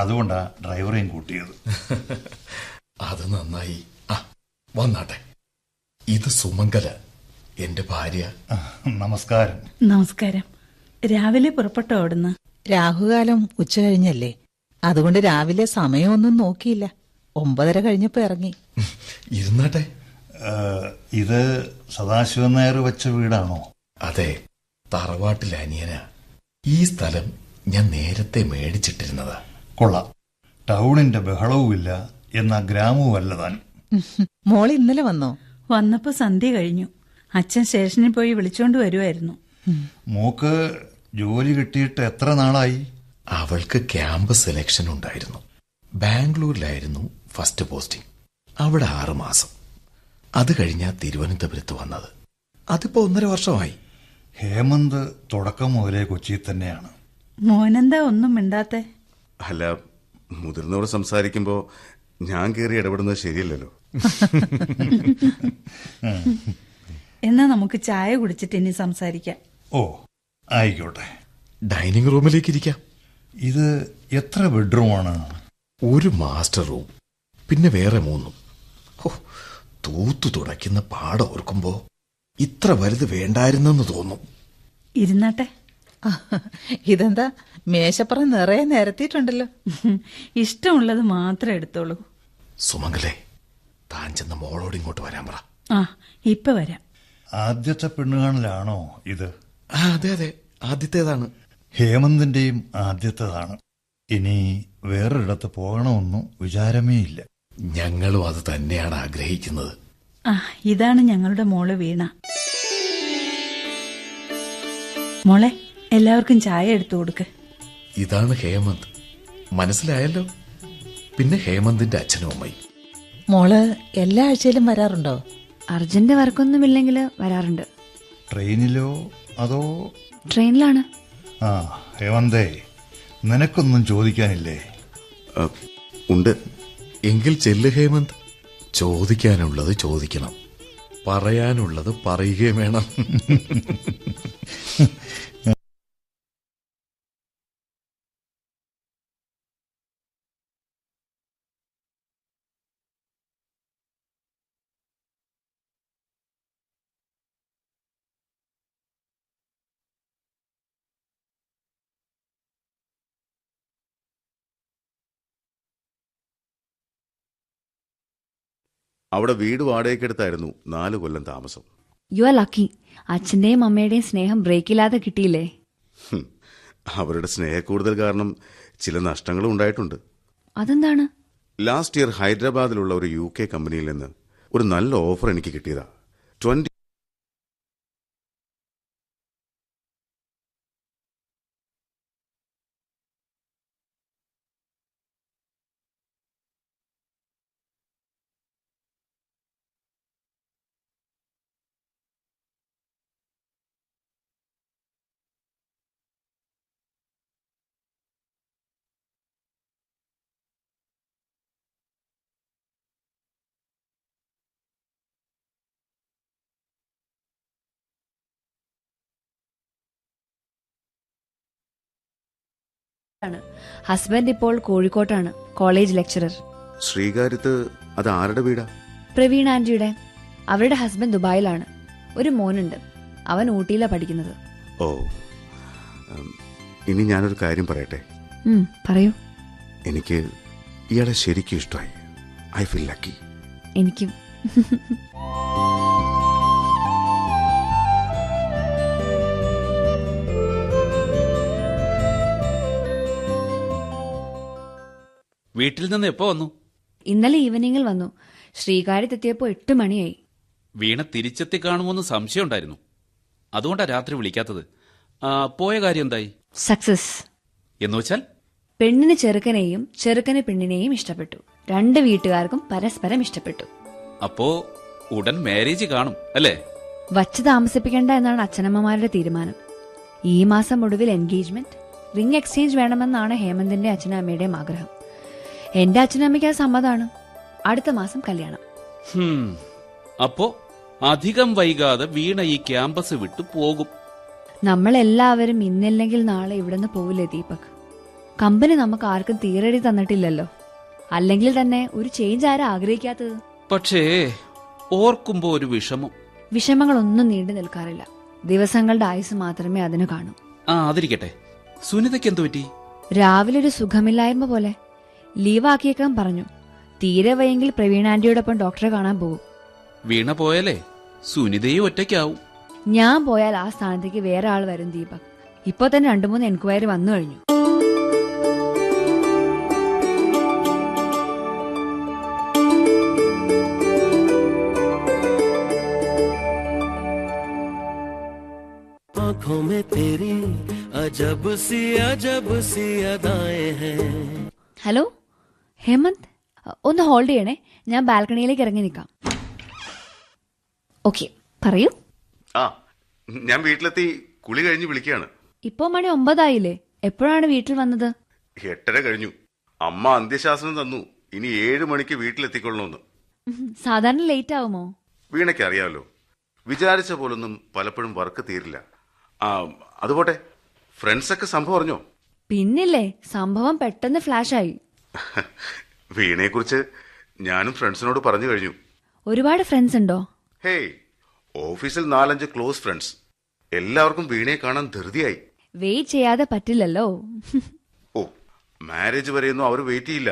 S7: അതുകൊണ്ടാ ഡ്രൈവറെയും കൂട്ടിയത്.
S6: അത് നന്നായി. ആ വന്നാട്ടെ. ഇത് സുമംഗല, എന്റെ ഭാര്യ.
S7: നമസ്കാരം.
S2: നമസ്കാരം. രാവിലെ പുറപ്പെട്ടോ അവിടുന്ന്?
S8: രാഹുകാലം ഉച്ച കഴിഞ്ഞല്ലേ, അതുകൊണ്ട് രാവിലെ സമയമൊന്നും നോക്കിയില്ല. 9:30 കഴിഞ്ഞപ്പോ ഇറങ്ങി.
S6: ഇരുന്നാട്ടെ.
S7: ഇത് സദാശിവൻ നായർ വെച്ച വീടാണോ?
S6: അതെ, തറവാട്ടിലെ അനിയനാ. ഈ സ്ഥലം ഞാൻ നേരത്തെ മേടിച്ചിട്ടിരുന്നതാ.
S7: കൊള്ളാം. ടൗണിന്റെ ബഹളവുമില്ല, എന്നാ ഗ്രാമവുമല്ല താൻ.
S8: മോള് ഇന്നലെ വന്നോ?
S2: വന്നപ്പോ സന്ധ്യ കഴിഞ്ഞു. അച്ഛൻ സ്റ്റേഷനിൽ പോയി വിളിച്ചോണ്ട് വരുമായിരുന്നു.
S7: മോക്ക് ജോലി കിട്ടിയിട്ട് എത്ര നാളായി?
S6: അവൾക്ക് ക്യാമ്പസ് സെലക്ഷൻ ഉണ്ടായിരുന്നു. ബാംഗ്ലൂരിലായിരുന്നു ഫസ്റ്റ് പോസ്റ്റിംഗ്. അവിടെ 6 മാസം. അത് കഴിഞ്ഞാ തിരുവനന്തപുരത്ത് വന്നത്. അതിപ്പോ 1.5 വർഷമായി.
S7: ഹേമന്ത് തുടക്കം മുതലേ കൊച്ചിയിൽ തന്നെയാണ്.
S2: മോനെന്താ ഒന്നും മിണ്ടാത്തെ?
S9: അല്ല, മുതിർന്നവർ സംസാരിക്കുമ്പോ ഞാൻ കയറി ഇടപെടുന്നത് ശരിയല്ലല്ലോ.
S2: എന്നാ നമുക്ക് ചായ കുടിച്ചിട്ട് ഇനി സംസാരിക്കാം.
S7: ഓ ആയിക്കോട്ടെ.
S6: ഡൈനിങ് റൂമിലേക്ക് ഇരിക്കാം.
S7: ഇത് എത്ര ബെഡ്റൂമാണ്?
S6: ഒരു മാസ്റ്റർ റൂം, പിന്നെ വേറെ 3. തൂത്തു തുടയ്ക്കുന്ന പാടം ഓർക്കുമ്പോ ഇത്ര വലുത് വേണ്ടായിരുന്നെന്ന് തോന്നും.
S2: ഇരുന്നാട്ടെ.
S8: ഇതെന്താ മേശപ്പുറം നിറയെ നിരത്തിയിട്ടുണ്ടല്ലോ.
S2: ഇഷ്ടമുള്ളത് മാത്രം എടുത്തോളൂ.
S6: സുമംഗലേ, താൻ ചെന്ന മോളോട് ഇങ്ങോട്ട് വരാൻ പറ.
S2: ആ, ഇപ്പൊ വരാം.
S7: ആദ്യത്തെ പെണ്ണുകാണലാണോ ഇത്?
S6: അതെ അതെ, ആദ്യത്തേതാണ്.
S7: ഹേമന്തിന്റെയും ആദ്യത്തേതാണ്. ഇനി വേറൊരിടത്ത് പോകണമെന്നും വിചാരമേ ഇല്ല.
S6: ഞങ്ങളും അത് തന്നെയാണ് ആഗ്രഹിക്കുന്നത്.
S2: ആ, ഇതാണ് ഞങ്ങളുടെ മോള് വീണ. മോളെ, എല്ലാവർക്കും ചായ എടുത്തു കൊടുക്ക്.
S6: ഇതാണ് ഹേമന്ത്. മനസ്സിലായല്ലോ? പിന്നെ ഹേമന്തിന്റെ അച്ഛനും അമ്മയും.
S8: മോള് എല്ലാ ആഴ്ചയിലും വരാറുണ്ടോ?
S3: അർജന്റ് വർക്കൊന്നുമില്ലെങ്കിൽ വരാറുണ്ട്.
S7: ട്രെയിനിലോ അതോ?
S3: ട്രെയിനിലാണ്.
S7: ആ ഹേമന്തേ, നിനക്കൊന്നും ചോദിക്കാനില്ലേ?
S9: ഉണ്ട്.
S6: എങ്കിൽ ചെല്ല് ഹേമന്ത്. ചോദിക്കാനുള്ളത് ചോദിക്കണം, പറയാനുള്ളത് പറയുകയും വേണം.
S9: അവിടെ വീട് വാടകയ്ക്കെടുത്തായിരുന്നു 4 കൊല്ലം താമസം.
S3: You are lucky. അച്ഛന്റെയും അമ്മയുടെയും സ്നേഹം ബ്രേക്കില്ലാതെ കിട്ടിയില്ലേ?
S9: അവരുടെ സ്നേഹക്കൂടുതൽ കാരണം ചില നഷ്ടങ്ങളും ഉണ്ടായിട്ടുണ്ട്.
S3: അതെന്താണ്?
S9: ലാസ്റ്റ് ഇയർ ഹൈദരാബാദിലുള്ള ഒരു UK കമ്പനിയിൽ നിന്ന് ഒരു നല്ല ഓഫർ എനിക്ക് കിട്ടിയതാ. 20
S3: ഹസ്ബൻഡ് ഇപ്പോൾ കോഴിക്കോട്ടാണ്, കോളേജ് ലെക്ചറർ.
S9: ശ്രീകാര്യത്ത് അത് ആരുടെ വീടാ?
S3: പ്രവീൺ ആന്റിയുടെ. അവരുടെ ഹസ്ബൻഡ് ദുബായിലാണ്. ഒരു മോനുണ്ട്, അവൻ ഊട്ടിയിലാണ് പഠിക്കുന്നത്.
S9: ഓ, ഇനി ഞാനൊരു കാര്യം പറയട്ടെ.
S3: പറയൂ.
S9: എനിക്ക് ഇയാളെ ശരിക്കും ഇഷ്ടമായി. I feel lucky.
S3: എനിക്കും.
S4: വീട്ടിൽ നിന്ന് എപ്പോ വന്നു?
S3: ഇന്നലെ ഈവനിങ്ങിൽ വന്നു. ശ്രീകാര്യത്തെത്തിയപ്പോ 8 മണിയായി.
S4: വീണ തിരിച്ചെത്തി കാണുമോന്ന് സംശയം ഉണ്ടായിരുന്നു. അതുകൊണ്ടാ രാത്രി വിളിക്കാത്തത്. പോയ കാര്യം എന്തായി?
S3: സക്സസ്.
S4: എന്നുവെച്ചാൽ?
S3: പെണ്ണിന് ചെറുക്കനെയും ചെറുക്കന് പെണ്ണിനെയും ഇഷ്ടപ്പെട്ടു. 2 വീട്ടുകാർക്കും പരസ്പരം ഇഷ്ടപ്പെട്ടു.
S4: അപ്പോ ഉടൻ മാരേജ് കാണും അല്ലേ?
S3: വച്ച് താമസിപ്പിക്കേണ്ട എന്നാണ് അച്ഛനമ്മമാരുടെ തീരുമാനം. ഈ മാസം ഒടുവിൽ എൻഗേജ്മെന്റ്, റിംഗ് എക്സ്ചേഞ്ച് വേണമെന്നാണ് ഹേമന്തിന്റെ അച്ഛനമ്മയുടെയും ആഗ്രഹം. എന്റെ അച്ഛനമ്മയ്ക്ക് അത് സമ്മതമാണ്. അടുത്ത മാസം കല്യാണം.
S4: അപ്പോ അധികം വൈകാതെ വീണ ഈ ക്യാമ്പസ് വിട്ടു പോകും.
S3: നമ്മളെല്ലാവരും ഇന്നില്ലെങ്കിൽ നാളെ ഇവിടുന്ന് പോവില്ലേ ദീപക്? കമ്പനി നമുക്ക് ആർക്കും തീരെടി തന്നിട്ടില്ലല്ലോ. അല്ലെങ്കിൽ തന്നെ ഒരു ചേഞ്ച് ആരാ ആഗ്രഹിക്കാത്തത്?
S4: പക്ഷേ ഓർക്കുമ്പോ ഒരു വിഷമം.
S3: വിഷമങ്ങളൊന്നും നീണ്ടു നിൽക്കാറില്ല. ദിവസങ്ങളുടെ ആയുസ് മാത്രമേ അതിന് കാണൂ.
S4: അതിരിക്കട്ടെ, സുനിതയ്ക്ക് എന്തു പറ്റി?
S3: രാവിലെ ഒരു സുഖമില്ലായ്മ പോലെ. ലീവാക്കിയേക്കാൻ പറഞ്ഞു. തീരെ വയ്യെങ്കിൽ പ്രവീൺ ആന്റിയോടൊപ്പം ഡോക്ടറെ കാണാൻ പോകും.
S4: വീണ പോയാലേ സുനിതയും ഒറ്റയ്ക്കാവും.
S3: ഞാൻ പോയാൽ ആ സ്ഥാനത്തേക്ക് വേറെ ആൾ വരും ദീപക്. ഇപ്പൊ തന്നെ 2-3 എൻക്വയറി വന്നു കഴിഞ്ഞു. ഹലോ ഹേമന്ത്, ഒന്ന് ഹോൾഡ് ചെയ്യണേ. ഞാൻ ബാൽക്കണിയിലേക്ക് ഇറങ്ങി നിൽക്കാം. ഓക്കെ, പറയൂ.
S9: ഞാൻ വീട്ടിലെത്തി, കുളി കഴിഞ്ഞ് വിളിക്കുകയാണ്.
S3: ഇപ്പോ മണി 9 ആയില്ലേ? എപ്പോഴാണ് വീട്ടിൽ വന്നത്?
S9: 8:30 കഴിഞ്ഞു. അമ്മ അന്ത്യശാസനം തന്നു, ഇനി 7 മണിക്ക് വീട്ടിലെത്തിക്കൊള്ളണമെന്ന്.
S3: സാധാരണ ലേറ്റ് ആവുമോ?
S9: വീണയ്ക്ക് അറിയാമല്ലോ, വിചാരിച്ച പോലൊന്നും പലപ്പോഴും വർക്ക് തീരില്ല. അതുപോട്ടെ, ഫ്രണ്ട്സൊക്കെ സംഭവം അറിഞ്ഞോ?
S3: പിന്നില്ലേ, സംഭവം പെട്ടെന്ന് ഫ്ലാഷായി.
S9: വീണയെ കുറിച്ച് ഞാനും ഫ്രണ്ട്സിനോട് പറഞ്ഞു കഴിഞ്ഞു.
S3: ഒരുപാട് ഫ്രണ്ട്സ് ഉണ്ടോ?
S9: ഹേയ്, ഓഫീസിൽ 4-5 ക്ലോസ് ഫ്രണ്ട്സ്. എല്ലാവർക്കും വീണയെ കാണാൻ ധൃതിയായി.
S3: വെയിറ്റ് ചെയ്യാതെ പറ്റില്ലല്ലോ.
S9: ഓ, മാരേജ് വരെയൊന്നും അവർ വെയിറ്റ് ചെയ്യില്ല.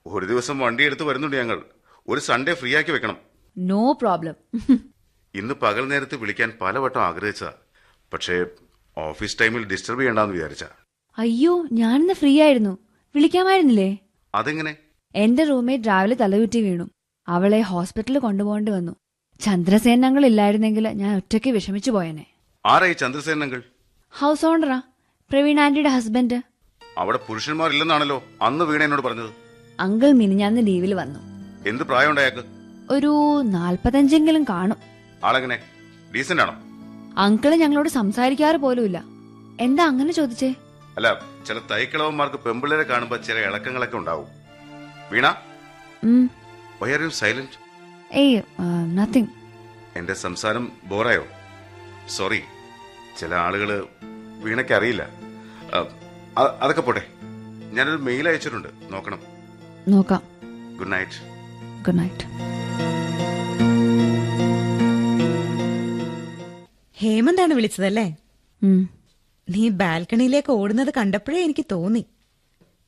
S9: ഒരു ദിവസം വണ്ടി എടുത്ത് വരുന്നുണ്ട് ഞങ്ങൾ. ഒരു സൺഡേ ഫ്രീ ആക്കി വെക്കണം.
S3: No problem.
S9: ഇന്ന് പകൽ നേരത്ത് വിളിക്കാൻ പലവട്ടം ആഗ്രഹിച്ചതാ. പക്ഷേ ഓഫീസ് ടൈമിൽ ഡിസ്റ്റർബ് ചെയ്യണ്ടെന്ന് വിചാരിച്ച.
S3: അയ്യോ, ഞാനിന്ന് ഫ്രീ ആയിരുന്നു. വിളിക്കാമായിരുന്നില്ലേ?
S9: അതെങ്ങനെ?
S3: എന്റെ റൂംമേറ്റ് രാവിലെ തലകുറ്റി വീണു. അവളെ ഹോസ്പിറ്റലിൽ കൊണ്ടുപോകേണ്ടി വന്നു. ചന്ദ്രസേനങ്ങൾ ഇല്ലായിരുന്നെങ്കിൽ ഞാൻ ഒറ്റയ്ക്ക് വിഷമിച്ചു പോയനെ.
S9: ആരായി ചന്ദ്രസേനങ്ങൾ?
S3: ഹൗസ് ഓണറാ, പ്രവീൺ ആന്റിയുടെ ഹസ്ബൻഡ്.
S9: അവിടെ പുരുഷന്മാരില്ലെന്നാണല്ലോ അന്ന് വീണ എന്നോട് പറഞ്ഞത്.
S3: അങ്കിൾ മിനിഞ്ഞാന്ന് ലീവിൽ വന്നു.
S9: എന്ത് പ്രായമുണ്ട് അയാൾക്ക്?
S3: ഒരു 45 കാണും.
S9: ആളെങ്ങനെ, ഡീസന്റ് ആണോ?
S3: അങ്കിള് ഞങ്ങളോട് സംസാരിക്കാറ് പോലുമില്ല. എന്താ അങ്ങനെ ചോദിച്ചേ?
S9: അല്ല, ചില തൈക്കിളവന്മാർക്ക് പെമ്പിള്ളേരെ കാണുമ്പോ ചില ഇളക്കങ്ങളൊക്കെ ഉണ്ടാവും. വീണ, why are you silent?
S3: ഏയ്, nothing.
S9: എന്റെ സംസാരം ബോറായോ? സോറി, ചില ആളുകള് വീണയ്ക്ക് അറിയില്ല. അതൊക്കെ പോട്ടെ, ഞാനൊരു മെയിൽ അയച്ചിട്ടുണ്ട്, നോക്കണം.
S3: നോക്കാം.
S9: Good night.
S3: Good night.
S5: ഹേമന്താണ് വിളിച്ചതല്ലേ? നീ ബാൽക്കണിയിലേക്ക് ഓടുന്നത് കണ്ടപ്പോഴേ എനിക്ക് തോന്നി.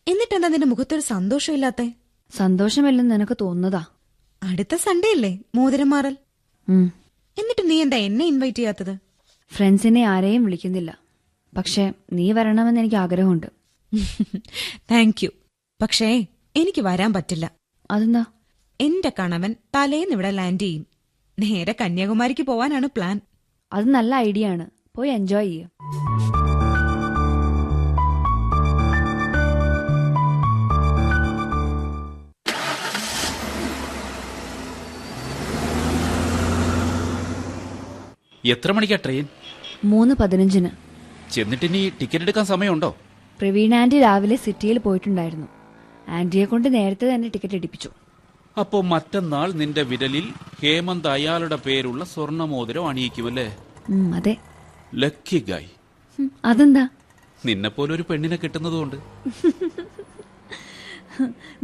S5: എന്നിട്ടെന്താ നിന്റെ മുഖത്തൊരു സന്തോഷമില്ലാത്തെ?
S3: സന്തോഷമില്ലെന്ന് നിനക്ക് തോന്നുന്നതാ?
S5: അടുത്ത സൺഡേ അല്ലേ മോതിരം മാറൽ? എന്നിട്ട് നീ എന്താ എന്നെ ഇൻവൈറ്റ് ചെയ്യാത്തത്?
S3: ഫ്രണ്ട്സിനെ ആരെയും വിളിക്കുന്നില്ല. പക്ഷെ നീ വരണമെന്ന് എനിക്ക് ആഗ്രഹമുണ്ട്.
S5: Thank you. പക്ഷേ എനിക്ക് വരാൻ പറ്റില്ല.
S3: അതെന്താ?
S5: എന്റെ കണവൻ തലേന്ന് ഇവിടെ ലാൻഡ് ചെയ്യും. നേരെ കന്യാകുമാരിക്ക് പോവാനാണ് പ്ലാൻ.
S3: അത് നല്ല ഐഡിയ ആണ്. പോയി എൻജോയ് ചെയ്യും.
S4: എത്ര മണിക്കാ ട്രെയിൻ?
S3: 3:15.
S4: ചെന്നിട്ടിനി ടിക്കറ്റ് എടുക്കാൻ സമയമുണ്ടോ?
S3: പ്രവീൺ ആന്റി രാവിലെ സിറ്റിയിൽ പോയിട്ടുണ്ടായിരുന്നു. ആന്റിയെ കൊണ്ട് നേരത്തെ തന്നെ ടിക്കറ്റ് എടുപ്പിച്ചു.
S4: അപ്പോ മറ്റന്നാൾ നിന്റെ വിരലിൽ ഹേമന്ത് അയാളുടെ പേരുള്ള സ്വർണ്ണമോതിരം അണിയിക്കുമല്ലേ?
S3: അതെ.
S4: ലക്കി ഗായ്.
S3: അതെന്താ?
S4: നിന്നെപ്പോലൊരു പെണ്ണിനെ കിട്ടുന്നതുകൊണ്ട്.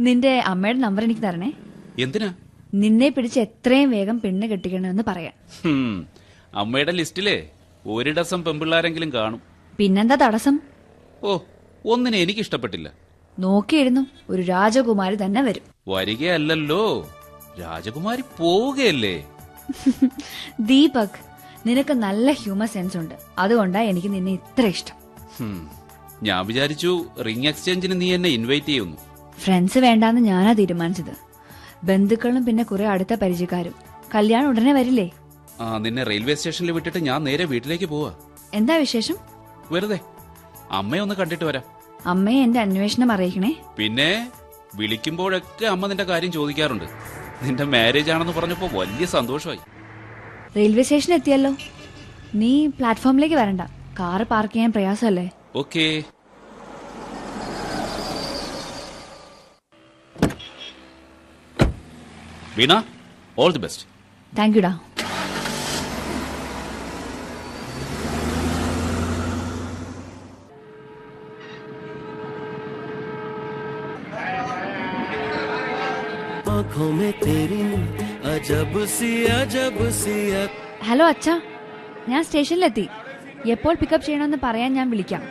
S3: നിന്റെ അമ്മയുടെ നമ്പർ എനിക്ക് തരണേ.
S4: എന്തിനാ?
S3: നിന്നെ പിടിച്ച് എത്രയും വേഗം പെണ്ണ് കെട്ടിക്കണമെന്ന് പറയാം.
S4: അമ്മയുടെ ലിസ്റ്റിലെ ഒരു ഡസം പെമ്പിള്ളാരെങ്കിലും കാണും.
S3: പിന്നെന്താ തടസ്സം?
S4: ഓ, ഒന്നിനെ എനിക്ക് ഇഷ്ടപ്പെട്ടില്ല.
S3: നോക്കിയിരുന്നു ഒരു രാജകുമാരി തന്നെ വരും.
S4: വരികയല്ലോ, രാജകുമാരി പോവുകയല്ലേ.
S3: ദീപക്, നിനക്ക് നല്ല ഹ്യൂമർ സെൻസ് ഉണ്ട്. അതുകൊണ്ടാ എനിക്ക് നിന്നെ ഇത്ര ഇഷ്ടം.
S4: ഞാൻ വിചാരിച്ചു റിംഗ് എക്സ്ചേഞ്ചിന് നീ എന്നെ ഇൻവൈറ്റ് ചെയ്യുന്നു.
S3: ഫ്രണ്ട്സ് വേണ്ടാന്ന് ഞാനാ തീരുമാനിച്ചത്. ബന്ധുക്കളും പിന്നെ കുറെ അടുത്ത പരിചയക്കാരും. കല്യാണം ഉടനെ വരില്ലേ?
S4: നിന്നെ റെയിൽവേ സ്റ്റേഷനിൽ വിട്ടിട്ട് ഞാൻ നേരെ വീട്ടിലേക്ക് പോവാ.
S3: എന്താ വിശേഷം?
S4: വെറുതെ അമ്മയെ ഒന്ന് കണ്ടിട്ട് വരാം.
S3: അമ്മയെ എന്റെ അന്വേഷണം അറിയിക്കണേ.
S4: പിന്നെ വിളിക്കുമ്പോഴൊക്കെ അമ്മ നിന്റെ കാര്യം ചോദിക്കാറുണ്ട്. നിന്റെ മാരേജ് ആണെന്ന് പറഞ്ഞപ്പോ വലിയ സന്തോഷമായി.
S3: റെയിൽവേ സ്റ്റേഷൻ എത്തിയല്ലോ. നീ പ്ലാറ്റ്ഫോമിലേക്ക് വരണ്ട. കാറ് പാർക്ക് ചെയ്യാൻ പ്രയാസമല്ലേ?
S4: Okay. Veena, all the best.
S3: Thank യുടാ. ഹലോ അച്ഛാ, ഞാൻ സ്റ്റേഷനിലെത്തി. എപ്പോൾ പിക്കപ്പ് ചെയ്യണമെന്ന് പറയാൻ ഞാൻ വിളിക്കാം.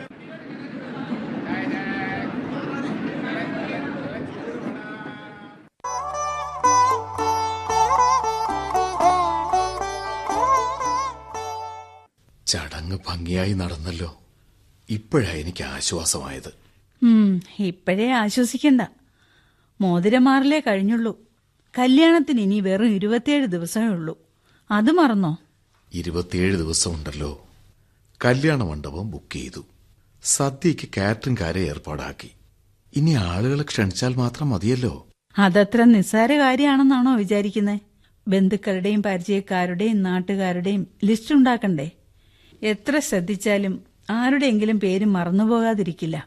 S6: ചടങ്ങ് ഭംഗിയായി നടന്നല്ലോ. ഇപ്പോഴാ എനിക്ക് ആശ്വാസമായത്.
S2: ഇപ്പോഴേ ആശ്വസിക്കണ്ട. മോതിരമാറിലേ കഴിഞ്ഞുള്ളൂ. കല്യാണത്തിന് ഇനി വെറും 27 ദിവസമേ ഉള്ളൂ. അത് മറന്നോ?
S6: 27 ദിവസമുണ്ടല്ലോ. കല്യാണ മണ്ഡപം ബുക്ക് ചെയ്തു. സദ്യക്ക് കാറ്ററിംഗുകാരെ ഏർപ്പാടാക്കി. ഇനി ആളുകളെ ക്ഷണിച്ചാൽ മാത്രം മതിയല്ലോ.
S2: അതത്ര നിസ്സാര കാര്യമാണെന്നാണോ വിചാരിക്കുന്നത്? ബന്ധുക്കളുടെയും പരിചയക്കാരുടെയും നാട്ടുകാരുടെയും ലിസ്റ്റ് ഉണ്ടാക്കണ്ടേ? എത്ര ശ്രദ്ധിച്ചാലും ആരുടെയെങ്കിലും പേര് മറന്നുപോകാതിരിക്കില്ല.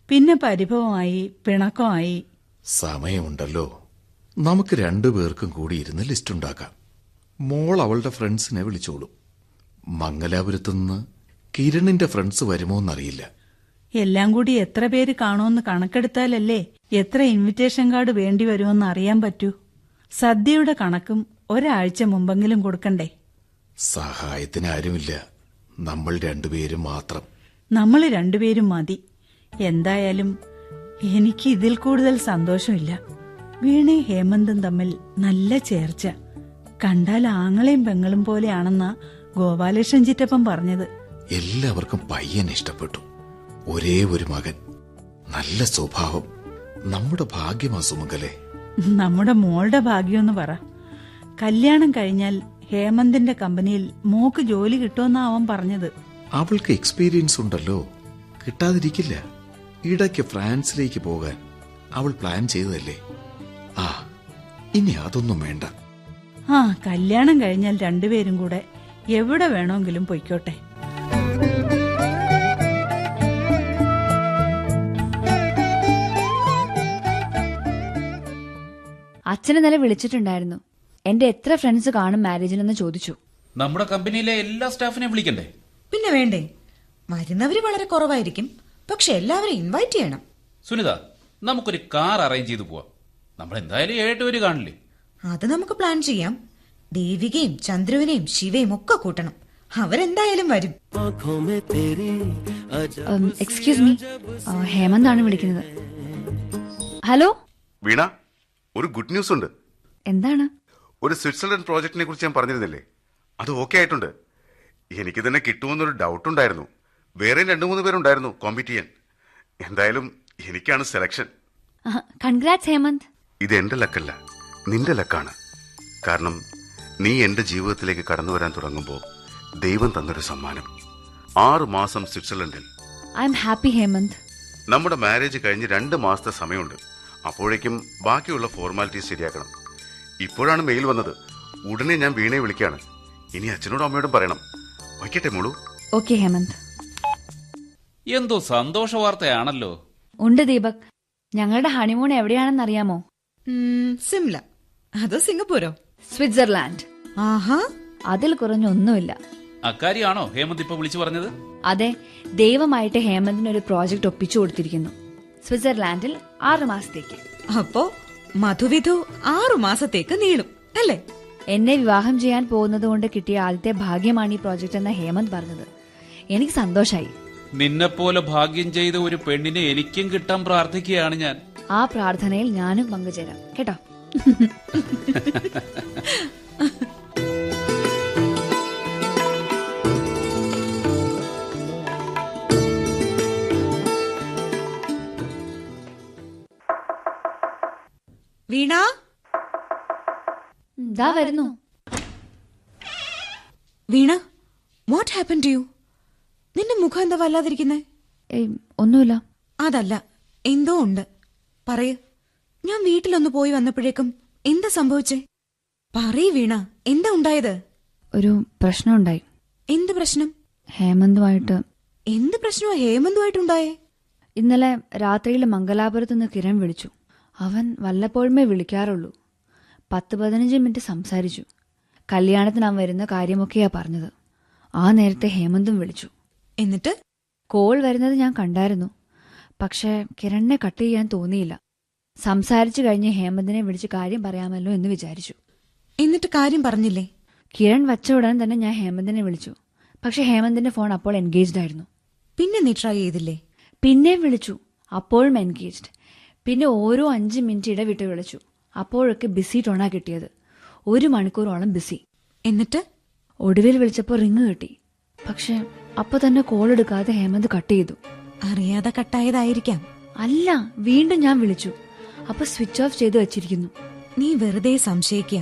S2: പിന്നെ പരിഭവമായി, പിണക്കമായി.
S6: സമയമുണ്ടല്ലോ. നമുക്ക് 2 പേർക്കും കൂടി ഇരുന്ന് ലിസ്റ്റ് ഉണ്ടാക്കാം. മോൾ അവളുടെ ഫ്രണ്ട്സിനെ വിളിച്ചോളും. മംഗലാപുരത്തുനിന്ന് കിരണിന്റെ ഫ്രണ്ട്സ് വരുമോന്നറിയില്ല.
S2: എല്ലാം കൂടി എത്ര പേര് കാണുമെന്ന് കണക്കെടുത്താലല്ലേ എത്ര ഇൻവിറ്റേഷൻ കാർഡ് വേണ്ടി വരുമെന്ന് അറിയാൻ പറ്റൂ. സദ്യയുടെ കണക്കും ഒരാഴ്ച മുമ്പെങ്കിലും കൊടുക്കണ്ടേ?
S6: സഹായത്തിന് ആരുമില്ല. നമ്മൾ 2 പേരും മാത്രം.
S2: നമ്മൾ 2 പേരും മതി. എന്തായാലും എനിക്ക് ഇതിൽ കൂടുതൽ സന്തോഷമില്ല. വീണയും ഹേമന്തും തമ്മിൽ നല്ല ചേർച്ച. കണ്ടാൽ ആങ്ങളെയും പെങ്ങളും പോലെയാണെന്നാ ഗോപാലകൃഷ്ണൻ ചിറ്റപ്പൻ പറഞ്ഞത്.
S6: എല്ലാവർക്കും പയ്യൻ ഇഷ്ടപ്പെട്ടു. ഒരേ ഒരു മകൻ, നല്ല സ്വഭാവം. നമ്മുടെ ഭാഗ്യമാ സുമംഗലേ.
S2: നമ്മുടെ മോളുടെ ഭാഗ്യമെന്ന് പറ. കല്യാണം കഴിഞ്ഞാൽ ഹേമന്തിന്റെ കമ്പനിയിൽ മോക്ക് ജോലി കിട്ടുമെന്നാ അവൻ പറഞ്ഞത്.
S6: അവൾക്ക് എക്സ്പീരിയൻസ് ഉണ്ടല്ലോ, കിട്ടാതിരിക്കില്ല. ഇടയ്ക്ക് ഫ്രാൻസിലേക്ക് പോകാൻ അവൾ പ്ലാൻ ചെയ്തതല്ലേ. ഇനി അതൊന്നും വേണ്ട.
S2: കല്യാണം കഴിഞ്ഞാൽ 2 പേരും കൂടെ എവിടെ വേണമെങ്കിലും പൊയ്ക്കോട്ടെ.
S3: അച്ഛനെ ഇന്നലെ വിളിച്ചിട്ടുണ്ടായിരുന്നു. എന്റെ എത്ര ഫ്രണ്ട്സ് കാണും മാരേജിനെന്ന് ചോദിച്ചു.
S4: നമ്മുടെ കമ്പനിയിലെ എല്ലാ സ്റ്റാഫിനെയും വിളിക്കണ്ടേ?
S5: പിന്നെ വേണ്ടേ? വരുന്നവര് വളരെ കുറവായിരിക്കും, പക്ഷെ എല്ലാവരും ഇൻവൈറ്റ് ചെയ്യണം.
S4: സുനിത, നമുക്കൊരു കാർ അറേഞ്ച് ചെയ്തു പോവാം. നമ്മൾ എന്തായാലും 7 പേര് കാണില്ലേ?
S5: അത് നമുക്ക് പ്ലാൻ ചെയ്യാം. ദേവികയും ചന്ദ്രുവിനെയും ശിവയും ഒക്കെ കൂട്ടണം. അവരെന്തായാലും വരും.
S3: എക്സ്ക്യൂസ് മീ, ഹേമന്താണ് വിളിക്കുന്നത്. ഹലോ
S9: വീണ, ഒരു ഗുഡ് ന്യൂസ് ഉണ്ട്.
S3: എന്താണ്?
S9: ഒരു സ്വിറ്റ്സർലൻഡ് പ്രോജക്റ്റിനെ കുറിച്ച് ഞാൻ പറഞ്ഞിരുന്നില്ലേ, അത് ഓക്കെ ആയിട്ടുണ്ട്. എനിക്ക് തന്നെ കിട്ടുമെന്നൊരു ഡൗട്ട് ഉണ്ടായിരുന്നു. വേറെ 2-3 പേരുണ്ടായിരുന്നു കോമ്പീറ്റ് ചെയ്യാൻ. എന്തായാലും എനിക്കാണ് സെലക്ഷൻ.
S3: കൺഗ്രാറ്റ്സ് ഹേമന്ത്.
S9: ഇത് എന്റെ ലക്കല്ല, നിന്റെ ലക്കാണ്. കാരണം നീ എന്റെ ജീവിതത്തിലേക്ക് കടന്നു വരാൻ തുടങ്ങുമ്പോൾ ദൈവം തന്നൊരു സമ്മാനം. 6 മാസം സ്വിറ്റ്സർലൻഡിൽ.
S3: I am happy Hemanth.
S9: നമ്മുടെ മാരേജ് കഴിഞ്ഞ് 2 മാസത്തെ സമയമുണ്ട്. അപ്പോഴേക്കും ബാക്കിയുള്ള ഫോർമാലിറ്റീസ് ശരിയാക്കണം. ഇപ്പോഴാണ് മെയിൽ വന്നത്. ഉടനെ ഞാൻ വീണയെ വിളിക്കാണ്. ഇനി അച്ഛനോടും അമ്മയോടും പറയണം. വയ്ക്കട്ടെ മോളൂ?
S3: ഓക്കെ ഹേമന്ത്.
S4: എന്തോ സന്തോഷ വാർത്തയാണല്ലോ.
S3: ഉണ്ട് ദീപക്. ഞങ്ങളുടെ ഹണിമൂൺ എവിടെയാണെന്ന് അറിയാമോ?
S5: സിംല. അതോ സിംഗപ്പൂരോ?
S3: സ്വിറ്റ്സർലാൻഡ്.
S5: ആഹാ,
S3: അതിൽ കുറഞ്ഞൊന്നുമില്ല.
S4: അക്കാര്യമാണോ ഹേമന്ത് ഇപ്പൊ വിളിച്ചു പറഞ്ഞത്?
S3: അതെ, ദൈവമായിട്ട് ഹേമന്തിന് ഒരു പ്രോജക്റ്റ് ഒപ്പിച്ചു കൊടുത്തിരിക്കുന്നു. സ്വിറ്റ്സർലാൻഡിൽ 6 മാസത്തേക്ക്.
S5: അപ്പോ മധുവിധു 6 മാസത്തേക്ക് നീളും അല്ലേ?
S3: എന്നെ വിവാഹം ചെയ്യാൻ പോകുന്നത് കൊണ്ട് കിട്ടിയ ആദ്യത്തെ ഭാഗ്യമാണ് ഈ പ്രോജക്റ്റ് എന്ന ഹേമന്ത് പറഞ്ഞത്. എനിക്ക് സന്തോഷായി.
S4: നിന്നെപ്പോലെ ഭാഗ്യം ചെയ്ത ഒരു പെണ്ണിനെ എനിക്കും കിട്ടാൻ പ്രാർത്ഥിക്കുകയാണ് ഞാൻ.
S3: ആ പ്രാർത്ഥനയിൽ ഞാനും പങ്കുചേരാം കേട്ടോ.
S5: വീണ,
S3: ദാ വരുന്നു.
S5: വീണ, വാട്ട് ഹാപ്പൻ ടു യു? നിന്റെ മുഖം എന്താ വല്ലാതിരിക്കുന്നേ?
S3: ഒന്നുമില്ല.
S5: അതല്ല, എന്തോ ഉണ്ട്. പറയ്. ഞാൻ വീട്ടിലൊന്ന് പോയി വന്നപ്പോഴേക്കും എന്താ സംഭവിച്ചേ? പറയ് വീണ, എന്താ ഉണ്ടായത്?
S3: ഒരു പ്രശ്നമുണ്ടായി.
S5: എന്ത് പ്രശ്നം?
S3: ഹേമന്തുമായിട്ട്.
S5: എന്ത് പ്രശ്നമാ ഹേമന്തുമായിട്ടുണ്ടായേ?
S3: ഇന്നലെ രാത്രിയിൽ മംഗലാപുരത്തുനിന്ന് കിരൺ വിളിച്ചു. അവൻ വല്ലപ്പോഴുമേ വിളിക്കാറുള്ളൂ. 10-15 മിനിറ്റ് സംസാരിച്ചു. കല്യാണത്തിന് അവൻ വരുന്ന കാര്യമൊക്കെയാ പറഞ്ഞത്. ആ നേരത്തെ ഹേമന്തും വിളിച്ചു.
S5: എന്നിട്ട്?
S3: കോൾ വരുന്നത് ഞാൻ കണ്ടായിരുന്നു. പക്ഷേ കിരണിനെ കട്ട് ചെയ്യാൻ തോന്നിയില്ല. സംസാരിച്ചു കഴിഞ്ഞ് ഹേമന്തിനെ വിളിച്ച് കാര്യം പറയാമല്ലോ എന്ന് വിചാരിച്ചു.
S5: എന്നിട്ട് കാര്യം പറഞ്ഞില്ലേ?
S3: കിരൺ വച്ച ഉടൻ തന്നെ ഞാൻ ഹേമന്തിനെ വിളിച്ചു. പക്ഷെ ഹേമന്തിന്റെ ഫോൺ അപ്പോൾ എൻഗേജ്ഡ് ആയിരുന്നു.
S5: പിന്നെ നീ ട്രൈ ചെയ്തില്ലേ?
S3: പിന്നെയും വിളിച്ചു, അപ്പോഴും എൻഗേജ്ഡ്. പിന്നെ ഓരോ 5 മിനിറ്റ് ഇടവിട്ട് വിളിച്ചു. അപ്പോഴൊക്കെ ബിസി ടോണാ കിട്ടിയത്. 1 മണിക്കൂറോളം ബിസി.
S5: എന്നിട്ട്
S3: ഒടുവിൽ വിളിച്ചപ്പോൾ റിങ് കിട്ടി. പക്ഷെ അപ്പൊ തന്നെ കോൾ എടുക്കാതെ ഹേമന്ത് കട്ട് ചെയ്തു.
S5: അറിയാതെ കട്ടായതായിരിക്കാം.
S3: അല്ല, വീണ്ടും ഞാൻ വിളിച്ചു. അപ്പൊ സ്വിച്ച് ഓഫ് ചെയ്ത് വെച്ചിരിക്കുന്നു.
S5: നീ വെറുതെ സംശയിക്കുക.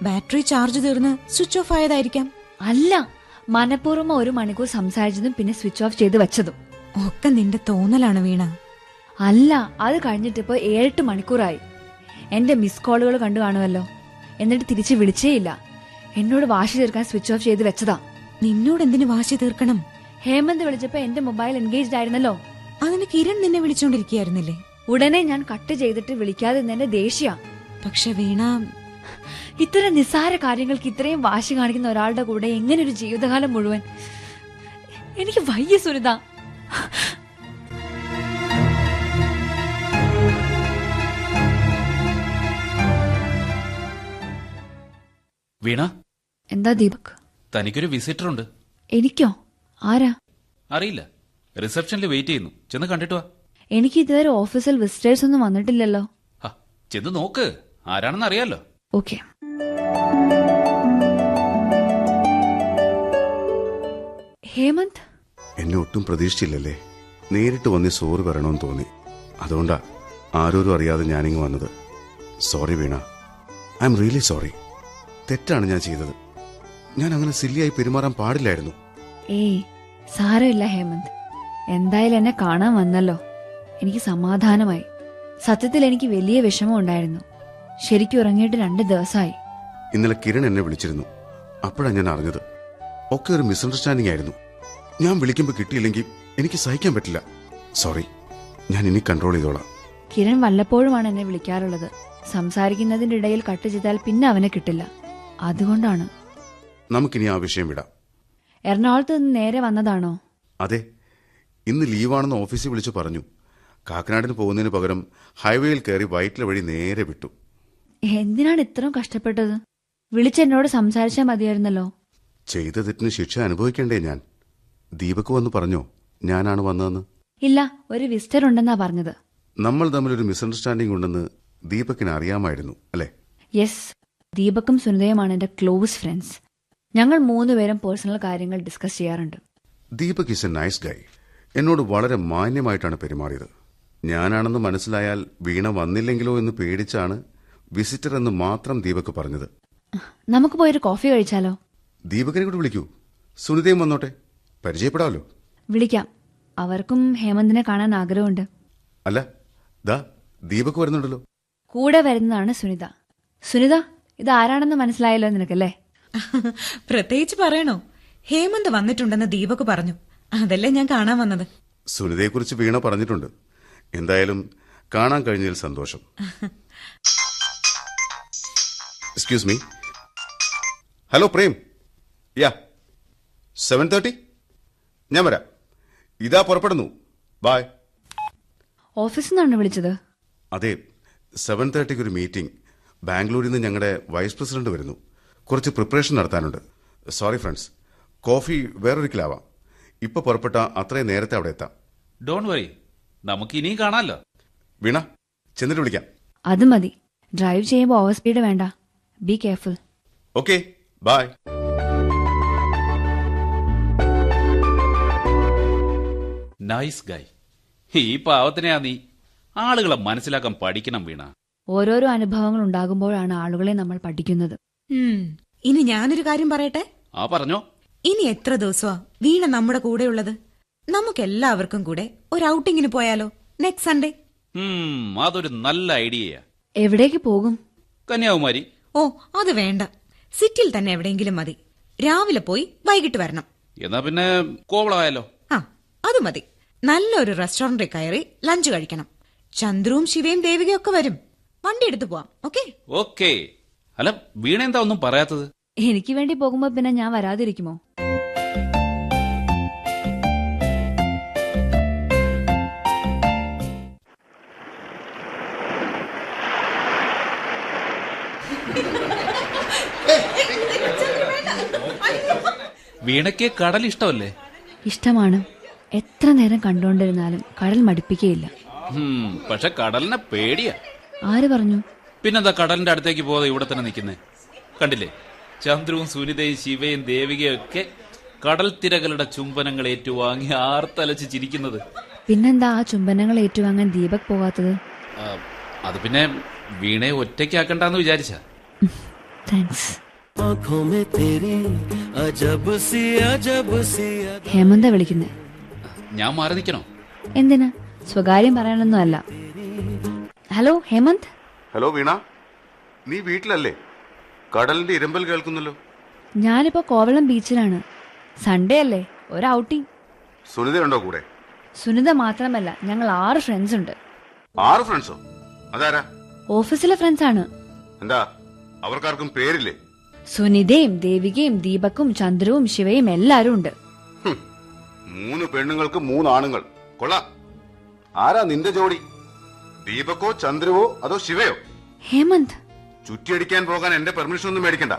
S5: ബാറ്ററി ചാർജ് തീർന്ന് സ്വിച്ച് ഓഫ് ആയതായിരിക്കാം.
S3: അല്ല, മനഃപൂർവ്വം 1 മണിക്കൂർ സംസാരിച്ചതും പിന്നെ സ്വിച്ച് ഓഫ് ചെയ്ത് വെച്ചതും
S5: ഒക്കെ നിന്റെ തോന്നലാണ് വീണ.
S3: അല്ല, അത് കഴിഞ്ഞിട്ടിപ്പോ 7-8 മണിക്കൂറായി. എന്റെ മിസ് കോളുകൾ കണ്ടു കാണുമല്ലോ. എന്നിട്ട് തിരിച്ച് വിളിച്ചേയില്ല. എന്നോട് വാശി തീർക്കാൻ സ്വിച്ച് ഓഫ് ചെയ്ത് വെച്ചതാ.
S5: നിന്നോട് എന്തിനു വാശി തീർക്കണം?
S3: ഹേമന്ത് വിളിച്ചപ്പോ എന്റെ മൊബൈൽ എൻഗേജ്ഡ് ആയിരുന്നല്ലോ.
S5: അതിന് കിരൺ നിന്നെ വിളിച്ചോണ്ടിരിക്കുകയായിരുന്നില്ലേ?
S3: ഉടനെ ഞാൻ കട്ട് ചെയ്തിട്ട് വിളിക്കാതെ എന്റെ ദേഷ്യ.
S5: പക്ഷെ വീണ,
S3: ഇത്തരം നിസ്സാര കാര്യങ്ങൾക്ക് ഇത്രയും വാശി കാണിക്കുന്ന ഒരാളുടെ കൂടെ എങ്ങനെ ഒരു ജീവിതകാലം മുഴുവൻ? എനിക്ക് വയ്യ സുനിത.
S4: വീണ,
S3: എന്താ ദീപക്?
S4: തനിക്കൊരു വിസിറ്റർ ഉണ്ട്.
S3: എനിക്കോ? ആരാ?
S4: അറിയില്ല, റിസപ്ഷനിൽ വെയിറ്റ് ചെയ്യുന്നു. ചെന്ന് കണ്ടിട്ട് വാ.
S3: എനിക്ക് ഇതുവരെ ഓഫീസിൽ വിസിറ്റേഴ്സ് ഒന്നും വന്നിട്ടില്ലല്ലോ.
S4: ചെന്ന് നോക്ക്, ആരാണെന്ന് അറിയാലോ.
S3: ഓക്കെ. ഹേമന്ത്,
S9: എന്നെ ഒട്ടും പ്രതീക്ഷിച്ചില്ലല്ലേ? നേരിട്ട് വന്ന് സോറി പറയണമെന്ന് തോന്നി. അതുകൊണ്ടാ ആരോരും അറിയാതെ ഞാനിങ്ങ് വന്നത്. Sorry Veena, I am really sorry. തെറ്റാണ് ഞാൻ ചെയ്തത്. ഞാൻ അങ്ങനെ സില്ലിയായി പെരുമാറാൻ പാടില്ലായിരുന്നു.
S3: ഏയ് സാരമില്ല ഹേമന്ത്. എന്തായാലും എന്നെ കാണാൻ വന്നല്ലോ. എനിക്ക് സമാധാനമായി. സത്യത്തിൽ എനിക്ക് വലിയ വിഷമം ഉണ്ടായിരുന്നു. ശരിക്കും ഉറങ്ങിയിട്ട് 2 ദിവസമായി.
S9: ഇന്നലെ കിരൺ എന്നെ വിളിച്ചിരുന്നു. അപ്പോഴാണ് ഞാൻ അറിഞ്ഞത്. ഒക്കെ ഒരു മിസ്അണ്ടർസ്റ്റാൻഡിംഗ് ആയിരുന്നു. ഞാൻ വിളിക്കുമ്പോൾ കിട്ടിയില്ലെങ്കിൽ എനിക്ക് സഹിക്കാൻ പറ്റില്ല. സോറി, ഞാൻ ഇനി കൺട്രോൾ ചെയ്തോളാം.
S3: കിരൺ വല്ലപ്പോഴുമാണ് എന്നെ വിളിക്കാറുള്ളത്. സംസാരിക്കുന്നതിന്റെ ഇടയിൽ കട്ട് ചെയ്താൽ പിന്നെ അവനെ കിട്ടില്ല. അതുകൊണ്ടാണ്.
S9: നമുക്കിനി ആ വിഷയം വിടാം.
S3: എറണാകുളത്ത് നിന്ന് നേരെ വന്നതാണോ?
S9: അതെ, ഇന്ന് ലീവാണെന്ന് ഓഫീസിൽ വിളിച്ചു പറഞ്ഞു. കാക്കനാടിന് പോകുന്നതിന് പകരം ഹൈവേയിൽ കയറി വൈറ്റില വഴി നേരെ വിട്ടു.
S3: എന്തിനാണ് ഇത്രയും കഷ്ടപ്പെട്ടത്? വിളിച്ചെന്നോട് സംസാരിച്ചാൽ മതിയായിരുന്നല്ലോ.
S9: ചെയ്ത തെറ്റിന് ശിക്ഷ അനുഭവിക്കണ്ടേ ഞാൻ? ദീപക് വന്ന് പറഞ്ഞോ ഞാനാണ് വന്നതെന്ന്?
S3: ഇല്ല, ഒരു വിസിറ്റർ ഉണ്ടെന്നാ പറഞ്ഞത്.
S9: നമ്മൾ തമ്മിലൊരു മിസ്അണ്ടർസ്റ്റാൻഡിംഗ് ഉണ്ടെന്ന് ദീപകിന് അറിയാമായിരുന്നു അല്ലേ?
S3: യെസ്, ദീപക്കും സുനിതയുമാണ് എന്റെ ക്ലോസ് ഫ്രണ്ട്സ്. ഞങ്ങൾ 3 പേരും പേഴ്സണൽ കാര്യങ്ങൾ ഡിസ്കസ് ചെയ്യാറുണ്ട്.
S9: ദീപക് ഈസ് എ നൈസ് ഗൈ. എന്നോട് വളരെ മാന്യമായിട്ടാണ് പെരുമാറിയത്. ഞാനാണെന്ന് മനസ്സിലായാൽ വീണ വന്നില്ലെങ്കിലോ എന്ന് പേടിച്ചാണ് വിസിറ്റർ എന്ന് മാത്രം ദീപക് പറഞ്ഞത്.
S3: നമുക്ക് പോയൊരു കോഫി കഴിച്ചാലോ?
S9: ദീപകിനെ കൂടി വിളിക്കൂ. സുനിതയും വന്നോട്ടെ, പരിചയപ്പെടാമല്ലോ.
S3: വിളിക്കാം. അവർക്കും ഹേമന്തിനെ കാണാൻ ആഗ്രഹമുണ്ട്.
S9: അല്ല, ദാ ദീപക് വരുന്നുണ്ടല്ലോ.
S3: കൂടെ വരുന്നതാണ് സുനിത. സുനിത, ഇത് ആരാണെന്ന് മനസ്സിലായല്ലോ നിനക്കല്ലേ?
S5: പ്രത്യേകിച്ച് പറയണോ? ഹേമന്ത് വന്നിട്ടുണ്ടെന്ന് ദീപക് പറഞ്ഞു. അതല്ലേ ഞാൻ കാണാൻ വന്നത്.
S9: സുനിതയെക്കുറിച്ച് വീണ പറഞ്ഞിട്ടുണ്ട്. എന്തായാലും കാണാൻ കഴിഞ്ഞതിൽ സന്തോഷം. Excuse me. ഹലോ പ്രേം. യാ, 7:30 ഞാൻ വരാം. ഇതാ പുറപ്പെടുന്നു. ബൈ.
S3: ഓഫീസിൽ നിന്നാണ് വിളിച്ചത്?
S9: അതെ, 7:30 ഒരു മീറ്റിംഗ്. ബാംഗ്ലൂരിൽ നിന്ന് ഞങ്ങളുടെ വൈസ് പ്രസിഡന്റ് വരുന്നു. കുറച്ച് പ്രിപ്പറേഷൻ നടത്താനുണ്ട്. സോറി ഫ്രണ്ട്സ്, കോഫി വേറൊരിക്കലാവാം. ഇപ്പൊ പുറപ്പെട്ട അത്രയും നേരത്തെ അവിടെ എത്താം.
S4: ഡോണ്ട് വറി, നമുക്ക് ഇനിയും കാണാമല്ലോ.
S9: വീണ, ചെന്നിട്ട് വിളിക്കാം.
S3: അത് മതി. ഡ്രൈവ് ചെയ്യുമ്പോൾ ഓവർ സ്പീഡ് വേണ്ട. Be careful.
S9: Okay, bye.
S4: Nice guy. ഈ പാവത്തിനെയാ നീ. ആളുകളെ മനസ്സിലാക്കാൻ പഠിക്കണം വീണ.
S3: ഓരോരോ അനുഭവങ്ങൾ ഉണ്ടാകുമ്പോഴാണ് ആളുകളെ നമ്മൾ പഠിക്കുന്നത്.
S5: ഇനി ഞാനൊരു കാര്യം പറയട്ടെ.
S4: ആ പറഞ്ഞോ.
S5: ഇനി എത്ര ദിവസമാ വീണ നമ്മുടെ കൂടെയുള്ളത്? നമുക്കെല്ലാവർക്കും കൂടെ ഒരു ഔട്ടിങ്ങിന് പോയാലോ? Next Sunday.
S4: അതൊരു നല്ല ഐഡിയയാ.
S3: എവിടേക്ക് പോകും?
S4: കന്യാകുമാരി.
S5: ഓ, അത് വേണ്ട. സിറ്റിയിൽ തന്നെ എവിടെയെങ്കിലും മതി. രാവിലെ പോയി വൈകിട്ട് വരണം.
S4: എന്നാ പിന്നെ കോവളമായാലോ?
S5: ആ, അത് മതി. നല്ലൊരു റെസ്റ്റോറന്റിൽ കയറി ലഞ്ച് കഴിക്കണം. ചന്ദ്രുവും ശിവയും ദേവികയും ഒക്കെ വരും. വണ്ടി എടുത്തു പോവാം. ഓക്കെ?
S4: ഓക്കെ. അല്ല, വീണ എന്താ ഒന്നും പറയാത്തത്?
S3: എനിക്ക് വേണ്ടി പോകുമ്പോ പിന്നെ ഞാൻ വരാതിരിക്കുമോ?
S4: വീണയ്ക്ക് കടൽ ഇഷ്ടമല്ലേ?
S3: ഇഷ്ടമാണ്. എത്ര നേരം കണ്ടുകൊണ്ടിരുന്നാലും കടൽ മടുപ്പിക്കുകയില്ല.
S4: പക്ഷെ കടലിനെ പേടിയാ.
S3: ആര് പറഞ്ഞു?
S4: പിന്നെന്താ കടലിന്റെ അടുത്തേക്ക് പോകാതെ ഇവിടെ തന്നെ നിൽക്കുന്നേ? കണ്ടില്ലേ, ചന്ദ്രുവും സുനിതയും ശിവയും ദേവികയും ഒക്കെ കടൽ തിരകളുടെ ചുംബനങ്ങൾ ഏറ്റുവാങ്ങി ആർത്തലച്ച് ചിരിക്കുന്നത്.
S3: പിന്നെന്താ ആ ചുംബനങ്ങൾ ഏറ്റുവാങ്ങാൻ ദീപക് പോകാത്തത്?
S4: അത് പിന്നെ വീണയെ ഒറ്റയ്ക്കാക്കണ്ടെന്ന് വിചാരിച്ച.
S3: താങ്ക്സ്. ഹേമന്ത വിളിക്കുന്നേ.
S4: ഞാൻ മാറി നിൽക്കണോ?
S3: എന്തിനാ? സ്വകാര്യം പറയാനൊന്നും അല്ല. ഹലോ ഹേമന്ത്.
S9: ഹലോ വീണ, നീ വീട്ടിലല്ലേ? കടലിന്റെ ഇരമ്പൽ കേൾക്കുന്നല്ലോ.
S3: ഞാനിപ്പോ കോവളം ബീച്ചിലാണ്. സൺഡേ അല്ലേ, ഒരു ഔട്ടിംഗ്.
S9: സുനിതയുണ്ടോ കൂടെ?
S3: സുനിത മാത്രമല്ല, ഞങ്ങൾ 6 ഫ്രണ്ട്സ് ഉണ്ട്.
S9: 6 ഫ്രണ്ട്സോ? അതാരാ?
S3: ഓഫീസിലെ ഫ്രണ്ട്സ് ആണ്.
S9: എന്താ അവർക്കാർക്കും പേരില്ലേ?
S3: സുനിതയും ദേവികയും ദീപക്കും ചന്ദ്രുവും ശിവയും എല്ലാരും ഉണ്ട്.
S9: 3 പെണ്ണുങ്ങൾക്ക് 3 ആണുങ്ങൾ. കൊള്ളാം. ആരാ നിന്റെ ജോഡി? ദീപക്കോ ചന്ദ്രുവോ അതോ ശിവയോ?
S3: ഹേമന്ത്,
S9: ചുറ്റിയടിക്കാൻ പോകാൻ എന്റെ പെർമിഷൻ ഒന്നും മേടിക്കണ്ട.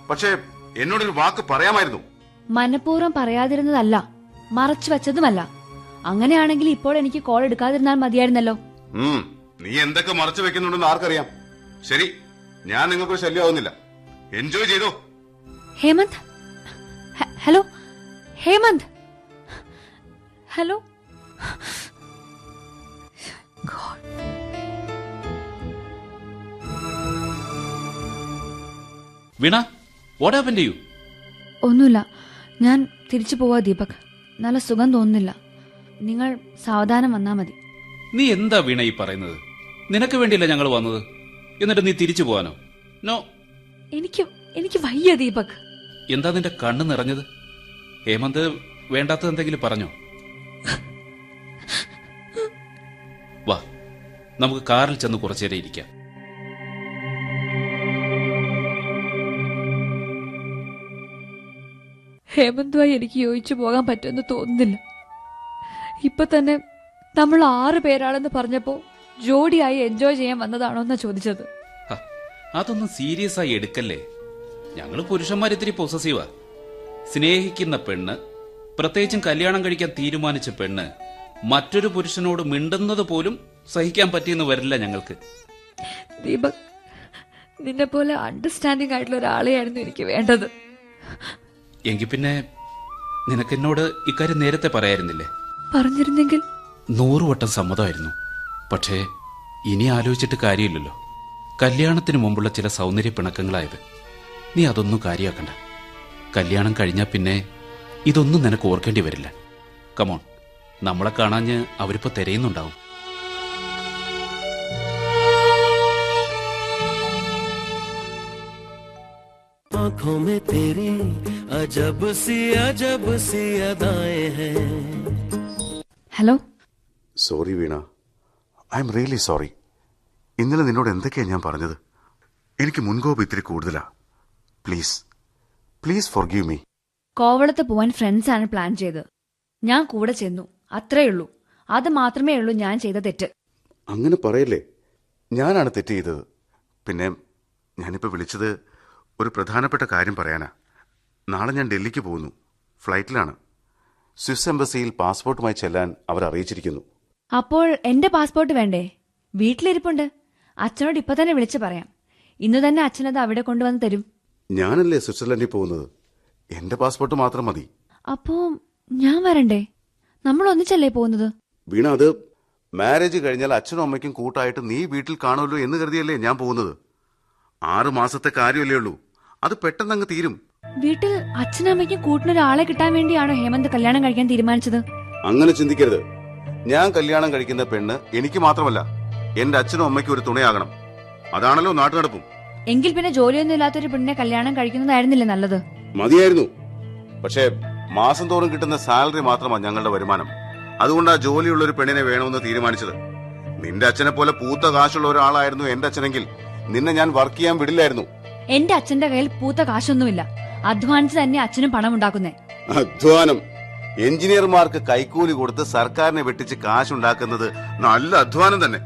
S9: പക്ഷേ എന്നോടൊരു വാക്ക് പറയാമായിരുന്നു.
S3: മനഃപൂർവ്വം പറയാതിരുന്നതല്ല, മറച്ചു വെച്ചതുമല്ല. അങ്ങനെയാണെങ്കിൽ ഇപ്പോൾ എനിക്ക് കോൾ എടുക്കാതിരുന്നാൽ മതിയായിരുന്നല്ലോ.
S9: നീ എന്തൊക്കെ മറച്ചു വെക്കുന്നുണ്ടെന്ന് ആർക്കറിയാം. ശരി, ഞാൻ നിങ്ങൾക്ക് ശല്യമാവുന്നില്ല. എൻജോയ് ചെയ്തോ.
S3: Hemant, hello Hemant, hello.
S4: Veena, what happened to you?
S3: ഒന്നുമില്ല, ഞാൻ തിരിച്ചു പോവാ ദീപക്. നല്ല സുഖം തോന്നുന്നില്ല. നിങ്ങൾ സാവധാനം വന്നാ മതി.
S4: നീ എന്താ വീണ ഈ പറയുന്നത്? നിനക്ക് വേണ്ടിയല്ല ഞങ്ങൾ വന്നത്, എന്നിട്ട് നീ തിരിച്ചു പോവാനോ? നോ.
S3: എനിക്ക് വയ്യ ദീപക്.
S4: എന്താ നിന്റെ കണ്ണ് നിറഞ്ഞത്? ഹേമന്ത് വേണ്ടാത്തത് എന്തെങ്കിലും പറഞ്ഞോ? വാ, നമുക്ക് കാറിൽ ചെന്ന് കുറച്ചേരം ഇരിക്കാം.
S3: ഹേമന്തുമായി എനിക്ക് യോജിച്ചു പോകാൻ പറ്റുമെന്ന് തോന്നുന്നില്ല. ഇപ്പൊ തന്നെ നമ്മൾ 6 പേരാണെന്ന് പറഞ്ഞപ്പോ ജോഡിയായി എൻജോയ് ചെയ്യാൻ വന്നതാണോ എന്നാ ചോദിച്ചത്.
S4: അതൊന്നും സീരിയസ് ആയി എടുക്കല്ലേ. ഞങ്ങള് പുരുഷന്മാരിത്തിരി പൊസസീവാ. സ്നേഹിക്കുന്ന പെണ്ണ്, പ്രത്യേകിച്ചും കല്യാണം കഴിക്കാൻ തീരുമാനിച്ച പെണ്ണ് മറ്റൊരു പുരുഷനോട് മിണ്ടുന്നത് പോലും സഹിക്കാൻ പറ്റിയെന്ന് വരില്ല ഞങ്ങൾക്ക്.
S3: ദീപക്, നിന്നെ പോലെ അണ്ടർസ്റ്റാൻഡിംഗ് ആയിട്ടുള്ള ഒരാളെയായിരുന്നു എനിക്ക് വേണ്ടത്.
S4: എങ്കിൽ പിന്നെ നിനക്കെന്നോട് ഇക്കാര്യം നേരത്തെ പറയായിരുന്നില്ലേ?
S3: പറഞ്ഞിരുന്നെങ്കിൽ
S4: 100 വട്ടം സമ്മതമായിരുന്നു. പക്ഷേ ഇനി ആലോചിച്ചിട്ട് കാര്യമില്ലല്ലോ. കല്യാണത്തിന് മുമ്പുള്ള ചില സൗന്ദര്യ പിണക്കങ്ങളായത്. നീ അതൊന്നും കാര്യമാക്കണ്ട. കല്യാണം കഴിഞ്ഞാൽ പിന്നെ ഇതൊന്നും നിനക്ക് ഓർക്കേണ്ടി വരില്ല. കമോൺ, നമ്മളെ കാണാഞ്ഞ് അവരിപ്പോ തിരയുന്നുണ്ടാവും.
S3: Hello.
S9: Sorry Veena, I am really sorry. ഇന്നലെ നിന്നോട് എന്തൊക്കെയാ ഞാൻ പറഞ്ഞത്? എനിക്ക് മുൻകോപം ഇത്തിരി കൂടുതലാ. Please forgive me.
S3: കോവളത്ത് പോവാൻ ഫ്രണ്ട്സാണ് പ്ലാൻ ചെയ്തത്. ഞാൻ കൂടെ ചെന്നു, അത്രയുള്ളൂ. അത് മാത്രമേ ഉള്ളൂ ഞാൻ ചെയ്ത തെറ്റ്.
S9: അങ്ങനെ പറയല്ലേ, ഞാനാണ് തെറ്റ് ചെയ്തത്. പിന്നെ ഞാനിപ്പോൾ വിളിച്ചത് ഒരു പ്രധാനപ്പെട്ട കാര്യം പറയാനാ. നാളെ ഞാൻ ഡൽഹിക്ക് പോകുന്നു, ഫ്ലൈറ്റിലാണ്. സ്വിസ് എംബസിയിൽ പാസ്പോർട്ടുമായി ചെല്ലാൻ അവർ അറിയിച്ചിരിക്കുന്നു.
S3: അപ്പോൾ എന്റെ പാസ്പോർട്ട് വേണ്ടേ? വീട്ടിലിരിപ്പുണ്ട്. അച്ഛനോട് ഇപ്പൊ തന്നെ വിളിച്ചു പറയാം. ഇന്ന് തന്നെ അച്ഛനത് അവിടെ കൊണ്ടുവന്ന് തരും.
S9: ഞാനല്ലേ സ്വിറ്റ്സർലൻഡിൽ പോകുന്നത്, എന്റെ പാസ്പോർട്ട് മാത്രം മതി.
S3: അപ്പോ ഞാൻ വരണ്ടേ? നമ്മൾ ഒന്നിച്ചല്ലേ പോകുന്നത്?
S9: വീണ, അത് മാരേജ് കഴിഞ്ഞാൽ അച്ഛനും അമ്മയ്ക്കും കൂട്ടായിട്ട് നീ വീട്ടിൽ കാണുമല്ലോ എന്ന് കരുതിയല്ലേ ഞാൻ പോകുന്നത്. 6 മാസത്തെ കാര്യമല്ലേ ഉള്ളൂ, അത് പെട്ടെന്ന് അങ്ങ് തീരും.
S3: വീട്ടിൽ അച്ഛനും അമ്മയ്ക്കും കൂട്ടിനൊരാളെ കിട്ടാൻ വേണ്ടിയാണോ ഹേമന്ത് കല്യാണം കഴിക്കാൻ തീരുമാനിച്ചത്?
S9: അങ്ങനെ ചിന്തിക്കരുത്. ഞാൻ കല്യാണം കഴിക്കുന്ന പെണ്ണ് എനിക്ക് മാത്രമല്ല, എന്റെ അച്ഛനും അമ്മയ്ക്കും ഒരു തുണയാകണം. അതാണല്ലോ നാട്ടു നടപ്പും.
S3: എങ്കിൽ പിന്നെ ജോലിയൊന്നും ഇല്ലാത്തൊരു പെണ്ണിനെ കല്യാണം കഴിക്കുന്നതായിരുന്നില്ലേ നല്ലത്?
S9: മതിയായിരുന്നു. പക്ഷേ മാസം തോറും കിട്ടുന്ന സാലറി മാത്രമാണ് ഞങ്ങളുടെ വരുമാനം. അതുകൊണ്ടാ ജോലിയുള്ള ഒരു പെണ്ണിനെ വേണമെന്ന് തീരുമാനിച്ചത്. നിന്റെ അച്ഛനെ പോലെ പൂത്ത കാശുള്ള ഒരാളായിരുന്നു എന്റെ അച്ഛനെങ്കിൽ നിന്നെ ഞാൻ വർക്ക് ചെയ്യാൻ വിടില്ലായിരുന്നു.
S3: എന്റെ അച്ഛന്റെ കയ്യിൽ പൂത്ത കാശൊന്നുമില്ല. അധ്വാനിച്ച് തന്നെ അച്ഛനും പണം ഉണ്ടാക്കുന്നേ.
S9: അധ്വാനം? എഞ്ചിനീയർമാർക്ക് കൈക്കൂലി കൊടുത്ത് സർക്കാരിനെ വെട്ടിച്ച് കാശുണ്ടാക്കുന്നത് നല്ല അധ്വാനം തന്നെ.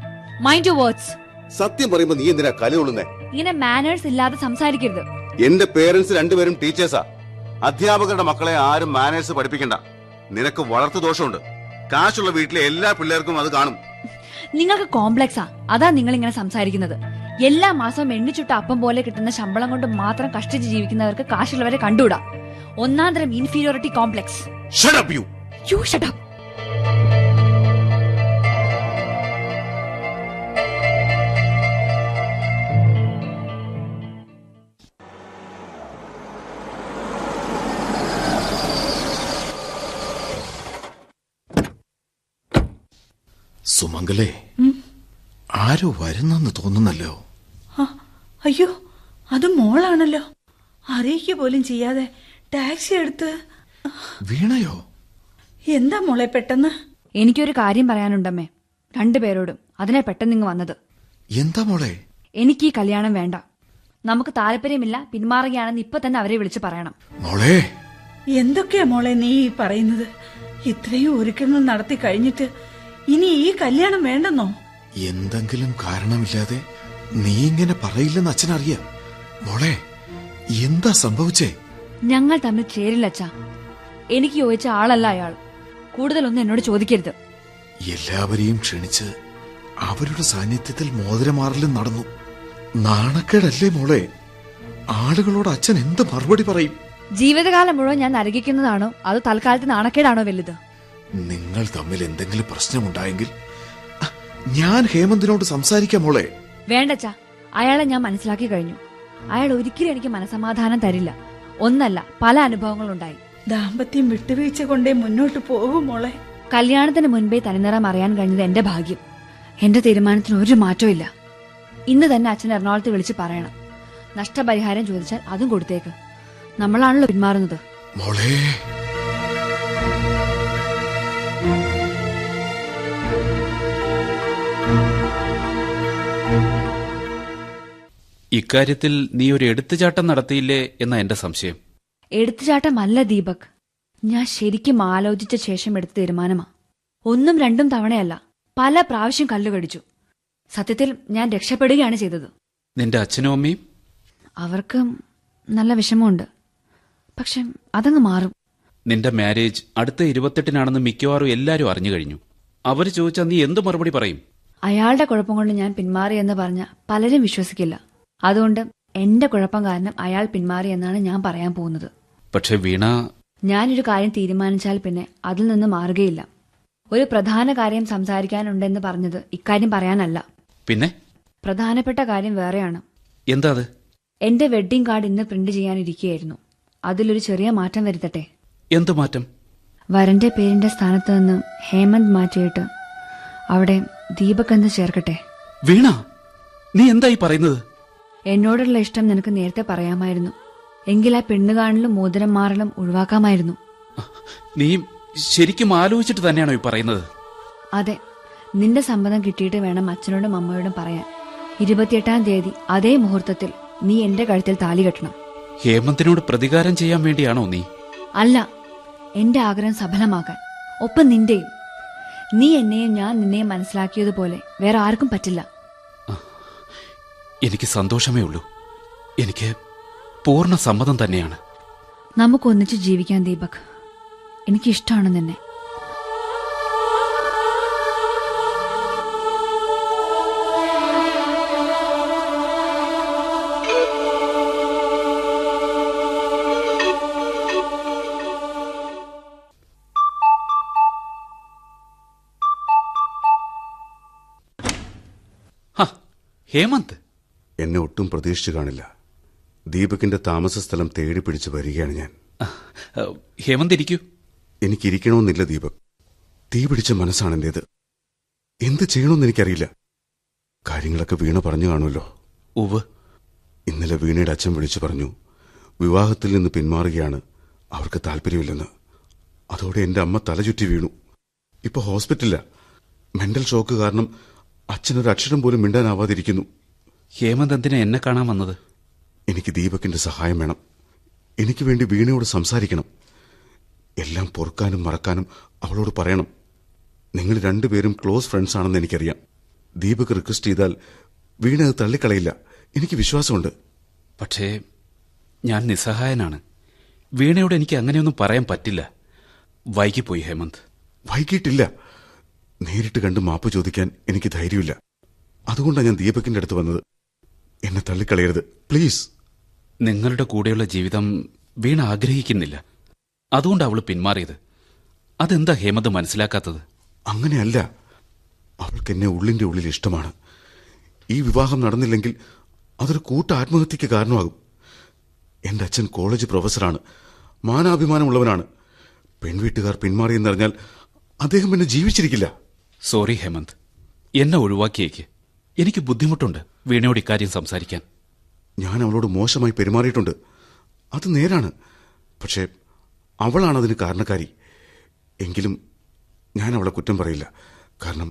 S3: Mind your words.
S9: സത്യം പറയുമ്പോ നീ എന്തിനാ കലികൊള്ളുന്നേ?
S3: ഇങ്ങനെ മാനേഴ്സ് ഇല്ലാതെ സംസാരിക്കരുത്.
S9: എന്റെ പേരൻസ് രണ്ടുപേരും ടീച്ചേഴ്സാ. അധ്യാപകരുടെ മക്കളെ ആരും മാനേഴ്സ് പഠിപ്പിക്കണ്ട. നിനക്ക് വളർത്തു ദോഷമുണ്ട്. കാശുള്ള വീട്ടിലെ എല്ലാ പിള്ളേർക്കും അത് കാണും.
S3: നിങ്ങൾക്ക് കോംപ്ലക്സാ, അതാ നിങ്ങൾ ഇങ്ങനെ സംസാരിക്കുന്നത്. എല്ലാ മാസവും എണ്ണിച്ചുട്ട അപ്പം പോലെ കിട്ടുന്ന ശമ്പളം കൊണ്ട് മാത്രം കഷ്ടിച്ച് ജീവിക്കുന്നവർക്ക് കാശുള്ളവരെ കണ്ടുകൂടാ. ഒന്നാം തരം inferiority complex.
S9: Shut up, you.
S3: You shut up.
S6: സുമംഗലേ, ആരോ വരുന്നെന്ന് തോന്നുന്നല്ലോ.
S2: അയ്യോ, അത് മോളാണല്ലോ. അറിയിക്കുക പോലും ചെയ്യാതെ ടാക്സി എടുത്ത്.
S6: വീണയോ?
S2: എന്താ മോളെ പെട്ടെന്ന്?
S3: എനിക്കൊരു കാര്യം പറയാനുണ്ടമ്മേ, രണ്ടുപേരോടും. അതിനെ പെട്ടെന്ന് ഇങ്ങ് വന്നത്.
S6: എന്താ മോളെ?
S3: എനിക്ക് ഈ കല്യാണം വേണ്ട. നമുക്ക് താല്പര്യമില്ല, പിന്മാറുകയാണെന്ന് ഇപ്പൊ തന്നെ അവരെ വിളിച്ചു പറയണം.
S6: മോളെ,
S2: എന്തൊക്കെയാ മോളെ നീ പറയുന്നത്? ഇത്രയും ഒരുക്കങ്ങൾ നടത്തി കഴിഞ്ഞിട്ട് ഇനി ഈ കല്യാണം വേണ്ടെന്നോ?
S6: എന്തെങ്കിലും കാരണമില്ലാതെ നീ ഇങ്ങനെ പറയില്ലെന്ന് അച്ഛനറിയാം. മോളെ, എന്താ സംഭവിച്ചേ?
S3: ഞങ്ങൾ തമ്മിൽ ചേരില്ലച്ചാ. എനിക്ക് ചോദിച്ച ആളല്ല അയാൾ. കൂടുതലൊന്നും എന്നോട് ചോദിക്കരുത്.
S6: എല്ലാവരെയും ക്ഷണിച്ച് അവരുടെ സാന്നിധ്യത്തിൽ മോതിരമാറലും നടന്നു. നാണക്കേടല്ലേ മോളെ? ആളുകളോട് അച്ഛൻ എന്ത് മറുപടി പറയും?
S3: ജീവിതകാലം മുഴുവൻ ഞാൻ നരകിക്കുന്നതാണോ അതോ തൽക്കാലത്ത് നാണക്കേടാണോ വലുത്?
S6: നിങ്ങൾ തമ്മിൽ എന്തെങ്കിലും പ്രശ്നമുണ്ടായെങ്കിൽ ഞാൻ ഹേമന്തിനോട് സംസാരിക്കാം മോളെ.
S3: വേണ്ടച്ചാ, അയാളെ ഞാൻ മനസ്സിലാക്കി കഴിഞ്ഞു. അയാൾ ഒരിക്കലും എനിക്ക് മനസമാധാനം തരില്ല. ഒന്നല്ല, പല അനുഭവങ്ങളുണ്ടായി.
S2: ദാമ്പത്യം വിട്ടുവീഴ്ച കൊണ്ടേ മുന്നോട്ട് പോകും മോളെ.
S3: കല്യാണത്തിന് മുൻപേ തനിനിറം അറിയാൻ കഴിഞ്ഞത് എന്റെ ഭാഗ്യം. എന്റെ തീരുമാനത്തിന് ഒരു മാറ്റവും ഇല്ല. ഇന്ന് തന്നെ അച്ഛൻ എറണാകുളത്ത് വിളിച്ച് പറയണം. നഷ്ടപരിഹാരം ചോദിച്ചാൽ അതും കൊടുത്തേക്ക്. നമ്മളാണല്ലോ പിന്മാറുന്നത്.
S6: മോളെ,
S4: ഇക്കാര്യത്തിൽ നീ ഒരു എടുത്തുചാട്ടം നടത്തിയില്ലേ എന്ന എന്റെ സംശയം.
S3: എടുത്തുചാട്ടമല്ല ദീപക്, ഞാൻ ശരിക്കും ആലോചിച്ച ശേഷം എടുത്ത തീരുമാനമാ. 1 2 തവണയല്ല, പല പ്രാവശ്യം കല്ലുകടിച്ചു. സത്യത്തിൽ ഞാൻ രക്ഷപ്പെടുകയാണ് ചെയ്തത്.
S4: നിന്റെ അച്ഛനും അമ്മയും?
S3: അവർക്ക് നല്ല വിഷമമുണ്ട്. പക്ഷെ അതങ്ങ് മാറും.
S4: നിന്റെ മാരേജ് അടുത്ത 28-നാണെന്ന് മിക്കവാറും എല്ലാരും അറിഞ്ഞു കഴിഞ്ഞു. അവര് ചോദിച്ചാൽ നീ എന്ത് മറുപടി പറയും?
S3: അയാളുടെ കുഴപ്പം കൊണ്ട് ഞാൻ പിന്മാറിയെന്ന് പറഞ്ഞ പലരും വിശ്വസിക്കില്ല. അതുകൊണ്ട് എന്റെ കുഴപ്പം കാരണം അയാൾ പിന്മാറിയെന്നാണ് ഞാൻ പറയാൻ പോകുന്നത്.
S4: പക്ഷെ വീണ,
S3: ഞാനൊരു കാര്യം തീരുമാനിച്ചാൽ പിന്നെ അതിൽ നിന്ന് മാറുകയില്ല. ഒരു പ്രധാന കാര്യം സംസാരിക്കാനുണ്ടെന്ന് പറഞ്ഞത് ഇക്കാര്യം പറയാനല്ല.
S4: പിന്നെ?
S3: പ്രധാനപ്പെട്ട കാര്യം വേറെയാണ്.
S4: എന്താ അത്?
S3: എന്റെ വെഡ്ഡിംഗ് കാർഡ് ഇന്ന് പ്രിന്റ് ചെയ്യാനിരിക്കുകയായിരുന്നു. അതിലൊരു ചെറിയ മാറ്റം വരുത്തട്ടെ.
S4: എന്ത് മാറ്റം?
S3: വരന്റെ പേരിന്റെ സ്ഥാനത്ത് നിന്ന് ഹേമന്ത് മാറ്റിയിട്ട് അവിടെ ദീപക് എന്ന് ചേർക്കട്ടെ.
S4: വീണ, നീ എന്തായി പറയുന്നത്?
S3: എന്നോടുള്ള ഇഷ്ടം നിനക്ക് നേരത്തെ പറയാമായിരുന്നു. എങ്കിൽ ആ പെണ്ണ് കാണലും മോതിരം മാറലും ഒഴിവാക്കാമായിരുന്നു.
S4: നീ ശരിക്കും ആലോചിച്ചിട്ട് തന്നെയാണോ ഈ പറയുന്നത്?
S3: അതെ, നിന്റെ സമ്മതം കിട്ടിയിട്ട് വേണം അച്ഛനോടും അമ്മയോടും പറയാൻ. 28-ാം തീയതി അതേ മുഹൂർത്തത്തിൽ നീ എന്റെ കഴുത്തിൽ താലി കെട്ടണം.
S4: ഹേമന്തിനോട് പ്രതികാരം ചെയ്യാൻ വേണ്ടിയാണോ നീ?
S3: അല്ല, എന്റെ ആഗ്രഹം സഫലമാക്കാൻ, ഒപ്പം നിന്റെയും. നീ എന്നെയും ഞാൻ നിന്നെയും മനസ്സിലാക്കിയതുപോലെ വേറെ ആർക്കും പറ്റില്ല.
S4: എനിക്ക് സന്തോഷമേ ഉള്ളൂ. എനിക്ക് പൂർണ്ണ സമ്മതം തന്നെയാണ്.
S3: നമുക്ക് ഒന്നിച്ച് ജീവിക്കാൻ ദീപക്. എനിക്കിഷ്ടമാണ് നിന്നെ.
S4: ഹേമന്ത്,
S9: എന്നെ ഒട്ടും പ്രതീക്ഷിച്ചു കാണില്ല. ദീപകിന്റെ താമസ സ്ഥലം തേടി പിടിച്ച് വരികയാണ് ഞാൻ.
S4: ഹേമന്ത് ഇരിക്കൂ.
S9: എനിക്കിരിക്കണമെന്നില്ല ദീപക്. തീ പിടിച്ച മനസ്സാണ് എന്റേത്. എന്ത് ചെയ്യണമെന്ന് എനിക്കറിയില്ല. കാര്യങ്ങളൊക്കെ വീണ പറഞ്ഞു കാണുമല്ലോ.
S4: ഉവ്.
S9: ഇന്നലെ വീണയുടെ അച്ഛൻ വിളിച്ചു പറഞ്ഞു, വിവാഹത്തിൽ നിന്ന് പിന്മാറുകയാണ്, അവർക്ക് താല്പര്യമില്ലെന്ന്. അതോടെ എന്റെ അമ്മ തലചുറ്റി വീണു. ഇപ്പൊ ഹോസ്പിറ്റലില്ല. മെന്റൽ ഷോക്ക് കാരണം അച്ഛനൊരു അക്ഷരം പോലും മിണ്ടാനാവാതിരിക്കുന്നു.
S4: ഹേമന്ത് എന്തിനാ എന്നെ കാണാൻ വന്നത്?
S9: എനിക്ക് ദീപകിന്റെ സഹായം വേണം. എനിക്ക് വേണ്ടി വീണയോട് സംസാരിക്കണം. എല്ലാം പൊറുക്കാനും മറക്കാനും അവളോട് പറയണം. നിങ്ങൾ രണ്ടുപേരും ക്ലോസ് ഫ്രണ്ട്സ് ആണെന്ന് എനിക്കറിയാം. ദീപക് റിക്വസ്റ്റ് ചെയ്താൽ വീണ അത് തള്ളിക്കളയില്ല. എനിക്ക് വിശ്വാസമുണ്ട്.
S4: പക്ഷേ ഞാൻ നിസ്സഹായനാണ്. വീണയോട് എനിക്ക് അങ്ങനെയൊന്നും പറയാൻ പറ്റില്ല. വൈകിപ്പോയി ഹേമന്ത്.
S9: വൈകിട്ടില്ല. നേരിട്ട് കണ്ട് മാപ്പ് ചോദിക്കാൻ എനിക്ക് ധൈര്യമില്ല. അതുകൊണ്ടാണ് ഞാൻ ദീപകിന്റെ അടുത്ത് വന്നത്. എന്നെ തള്ളിക്കളയരുത് പ്ലീസ്.
S4: നിങ്ങളുടെ കൂടെയുള്ള ജീവിതം വീണ ആഗ്രഹിക്കുന്നില്ല. അതുകൊണ്ട് അവൾ പിന്മാറിയത്. അതെന്താ ഹേമന്ത് മനസ്സിലാക്കാത്തത്?
S9: അങ്ങനെയല്ല. അവൾക്ക് എന്നെ ഉള്ളിന്റെ ഉള്ളിൽ ഇഷ്ടമാണ്. ഈ വിവാഹം നടന്നില്ലെങ്കിൽ അതൊരു കൂട്ട ആത്മഹത്യക്ക് കാരണമാകും. എന്റെ അച്ഛൻ കോളേജ് പ്രൊഫസറാണ്, മാനാഭിമാനമുള്ളവനാണ്. പെൺവീട്ടുകാർ പിന്മാറിയെന്നറിഞ്ഞാൽ അദ്ദേഹം എന്നെ ജീവിച്ചിരിക്കില്ല.
S4: സോറി ഹേമന്ത്, എന്നെ ഒഴിവാക്കിയേക്ക്. എനിക്ക് ബുദ്ധിമുട്ടുണ്ട് വീണയോട് ഇക്കാര്യം സംസാരിക്കാൻ.
S9: ഞാൻ അവളോട് മോശമായി പെരുമാറിയിട്ടുണ്ട്, അത് നേരാണ്. പക്ഷേ അവളാണ് അതിന് കാരണക്കാരി. എങ്കിലും ഞാൻ അവളെ കുറ്റം പറയില്ല. കാരണം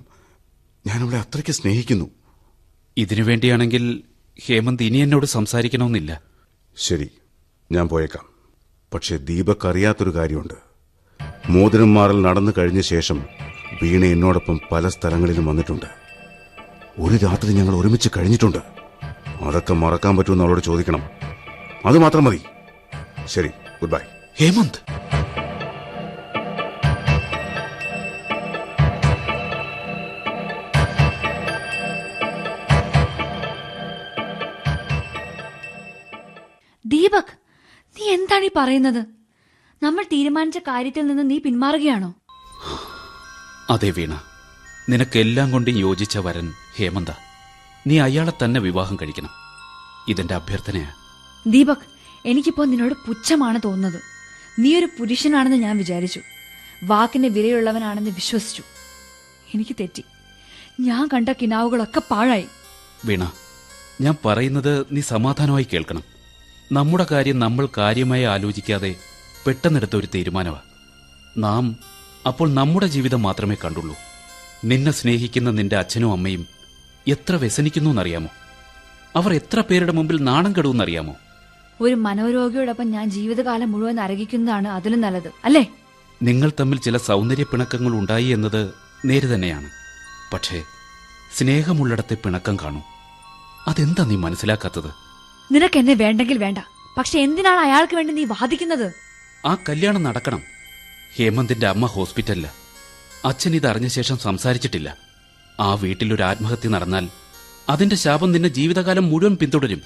S9: ഞാൻ അവളെ അത്രയ്ക്ക് സ്നേഹിക്കുന്നു.
S4: ഇതിനു വേണ്ടിയാണെങ്കിൽ ഹേമന്ത് ഇനി എന്നോട് സംസാരിക്കണമെന്നില്ല.
S9: ശരി, ഞാൻ പോയേക്കാം. പക്ഷെ ദീപക് അറിയാത്തൊരു കാര്യമുണ്ട്. മോതിരം മാറൽ നടന്നു കഴിഞ്ഞ ശേഷം വീണ എന്നോടൊപ്പം പല സ്ഥലങ്ങളിലും വന്നിട്ടുണ്ട്. ഒരു രാത്രി ഞങ്ങൾ ഒരുമിച്ച് കഴിഞ്ഞിട്ടുണ്ട്. അതൊക്കെ മറക്കാൻ പറ്റുമെന്ന് അവളോട് ചോദിക്കണം. അത് മാത്രം മതി. ശരി, ഗുഡ് ബൈ.
S4: ഹേമന്ത്,
S3: ദീപക്, നീ എന്താണ് ഈ പറയുന്നത്? നമ്മൾ തീരുമാനിച്ച കാര്യത്തിൽ നിന്ന് നീ പിന്മാറുകയാണോ?
S4: അതെ വീണ, നിനക്കെല്ലാം കൊണ്ടും യോജിച്ച വരൻ ഹേമന്ത. നീ അയാളെ തന്നെ വിവാഹം കഴിക്കണം. ഇതെന്റെ അഭ്യർത്ഥനയാ.
S3: ദീപക്, എനിക്കിപ്പോ നിന്നോട് പുച്ഛമാണ് തോന്നുന്നത്. നീ ഒരു പുരുഷനാണെന്ന് ഞാൻ വിചാരിച്ചു. വാക്കിന് വിലയുള്ളവനാണെന്ന് വിശ്വസിച്ചു. എനിക്ക് തെറ്റി. ഞാൻ കണ്ട കിനാവുകളൊക്കെ പാഴായി.
S4: വീണ, ഞാൻ പറയുന്നത് നീ സമാധാനമായി കേൾക്കണം. നമ്മുടെ കാര്യം നമ്മൾ കാര്യമായി ആലോചിക്കാതെ പെട്ടെന്നെടുത്ത ഒരു തീരുമാനമാണ്. നാം അപ്പോൾ നമ്മുടെ ജീവിതം മാത്രമേ കണ്ടുള്ളൂ. നിന്നെ സ്നേഹിക്കുന്ന നിന്റെ അച്ഛനും അമ്മയും എത്ര വ്യസനിക്കുന്നു എന്നറിയാമോ? അവർ എത്ര പേരുടെ മുമ്പിൽ നാണം കെടുവെന്നറിയാമോ?
S3: ഒരു മനോരോഗിയോടൊപ്പം ഞാൻ ജീവിതകാലം മുഴുവൻ അരകിക്കുന്നതാണ് അതിലും നല്ലത്, അല്ലേ?
S4: നിങ്ങൾ തമ്മിൽ ചില സൗന്ദര്യ പിണക്കങ്ങൾ ഉണ്ടായി എന്നത് നേര് തന്നെയാണ്. പക്ഷേ സ്നേഹമുള്ളിടത്തെ പിണക്കം കാണൂ. അതെന്താ നീ മനസ്സിലാക്കാത്തത്?
S3: നിനക്ക് എന്നെ വേണ്ടെങ്കിൽ വേണ്ട. പക്ഷെ എന്തിനാണ് അയാൾക്ക് വേണ്ടി നീ വാദിക്കുന്നത്?
S4: ആ കല്യാണം നടക്കണം. ഹേമന്തിന്റെ അമ്മ ഹോസ്പിറ്റലില. അച്ഛൻ ഇതറിഞ്ഞ ശേഷം സംസാരിച്ചിട്ടില്ല. ആ വീട്ടിലൊരു ആത്മഹത്യ നടന്നാൽ അതിന്റെ ശാപം നിന്നെ ജീവിതകാലം മുഴുവൻ പിന്തുടരും.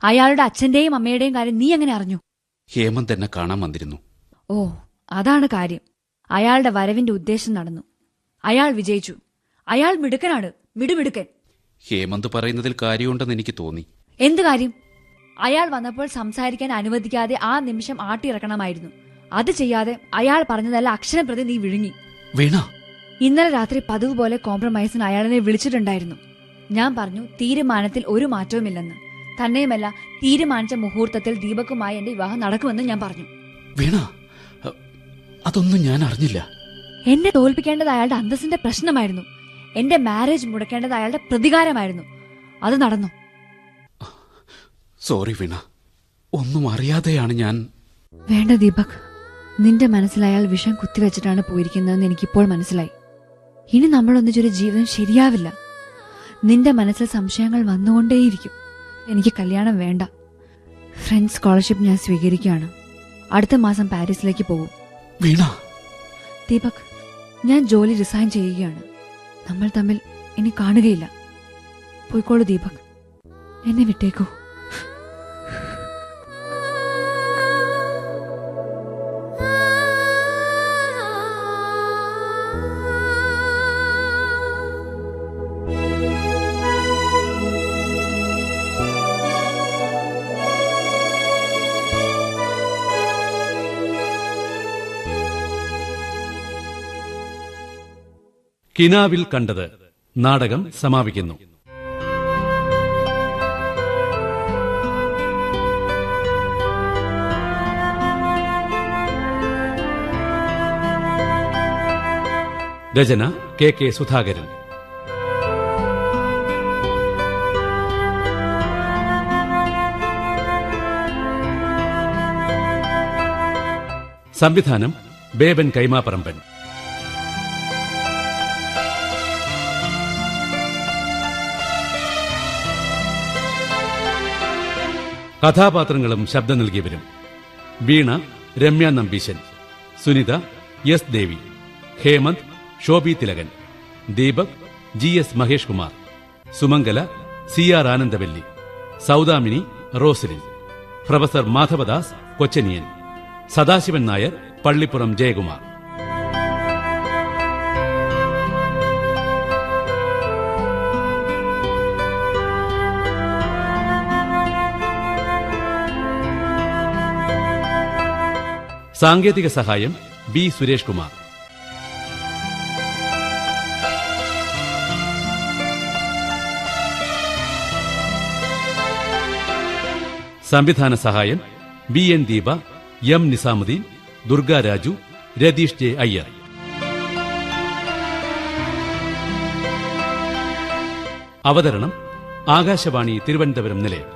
S3: അയാളുടെ അച്ഛന്റെയും അമ്മയുടെയും കാര്യം നീ എങ്ങനെ അറിഞ്ഞു?
S4: ഹേമന്ത് എന്നെ കാണാൻ വന്നിരുന്നു.
S3: ഓ, അതാണ് കാര്യം. അയാളുടെ വരവിന്റെ ഉദ്ദേശം നടന്നു. അയാൾ വിജയിച്ചു. അയാൾ മിടുക്കനാണ്, മിടുമിടുക്കൻ.
S4: ഹേമന്ത് പറയുന്നതിൽ കാര്യമുണ്ടെന്ന് എനിക്ക് തോന്നി.
S3: എന്ത് കാര്യം? അയാൾ വന്നപ്പോൾ സംസാരിക്കാൻ അനുവദിക്കാതെ ആ നിമിഷം ആട്ടിയിറക്കണമായിരുന്നു. അത് ചെയ്യാതെ അയാൾ പറഞ്ഞതല്ല അക്ഷരം പ്രതി നീ വിഴുങ്ങി.
S4: വീണ,
S3: ഇന്നലെ രാത്രി പതിവ് പോലെ കോംപ്രമൈസിന് അയാളെ വിളിച്ചിട്ടുണ്ടായിരുന്നു. ഞാൻ പറഞ്ഞു തീരുമാനത്തിൽ ഒരു മാറ്റവുമില്ലെന്ന്. തന്നെയുമല്ല, തീരുമാനിച്ച മുഹൂർത്തത്തിൽ ദീപക്കുമായി എന്റെ വിവാഹം നടക്കുമെന്ന് ഞാൻ പറഞ്ഞു.
S4: വീണ, അതൊന്നും ഞാൻ അറിഞ്ഞില്ല.
S3: എന്നെ തോൽപ്പിക്കേണ്ടത് അയാളുടെ അന്തസ്സിന്റെ പ്രശ്നമായിരുന്നു. എന്റെ മാരേജ് മുടക്കേണ്ടത് അയാളുടെ പ്രതികാരമായിരുന്നു. അത് നടന്നു.
S4: സോറി വീണ, ഒന്നും അറിയാതെയാണ് ഞാൻ.
S3: വേണ്ട ദീപക്, നിന്റെ മനസ്സിൽ അയാൾ വിഷം കുത്തിവെച്ചിട്ടാണ് പോയിരിക്കുന്നതെന്ന് എനിക്കിപ്പോൾ മനസ്സിലായി. ഇനി നമ്മളൊന്നിച്ചൊരു ജീവിതം ശരിയാവില്ല. നിന്റെ മനസ്സിൽ സംശയങ്ങൾ വന്നുകൊണ്ടേയിരിക്കും. എനിക്ക് കല്യാണം വേണ്ട. ഫ്രണ്ട്സ് സ്കോളർഷിപ്പ് ഞാൻ സ്വീകരിക്കുകയാണ്. അടുത്ത മാസം പാരീസിലേക്ക് പോകും.
S4: വീണ.
S3: ദീപക്, ഞാൻ ജോലി റിസൈൻ ചെയ്യുകയാണ്. നമ്മൾ തമ്മിൽ ഇനി കാണുകയില്ല. പോയിക്കോളൂ ദീപക്, എന്നെ വിട്ടേക്കൂ.
S1: കിനാവിൽ കണ്ടത് നാടകം സമാപിക്കുന്നു. രചന കെ സുധാകരൻ. സംവിധാനം ബേബൻ കൈമാപ്പറമ്പൻ. കഥാപാത്രങ്ങളും ശബ്ദം നൽകിയവരും: Veena Ramya Nambeesan, Sunitha S Devi, Hemanth Shobhi Thilakan, Deepak GS Mahesh Kumar, Sumangala CR Anandavalli, Saudamini Rosaline, professor Madhavadas Kochaniyan, Sadasivan Nair Pallippuram Jayakumar. സാങ്കേതിക സഹായം B സുരേഷ് കുമാർ. സംവിധാന സഹായം BN Deepa, M Nizamuddin, Durga Raju, Ratheesh J Iyer. അവതരണം ആകാശവാണി തിരുവനന്തപുരം നിലയം.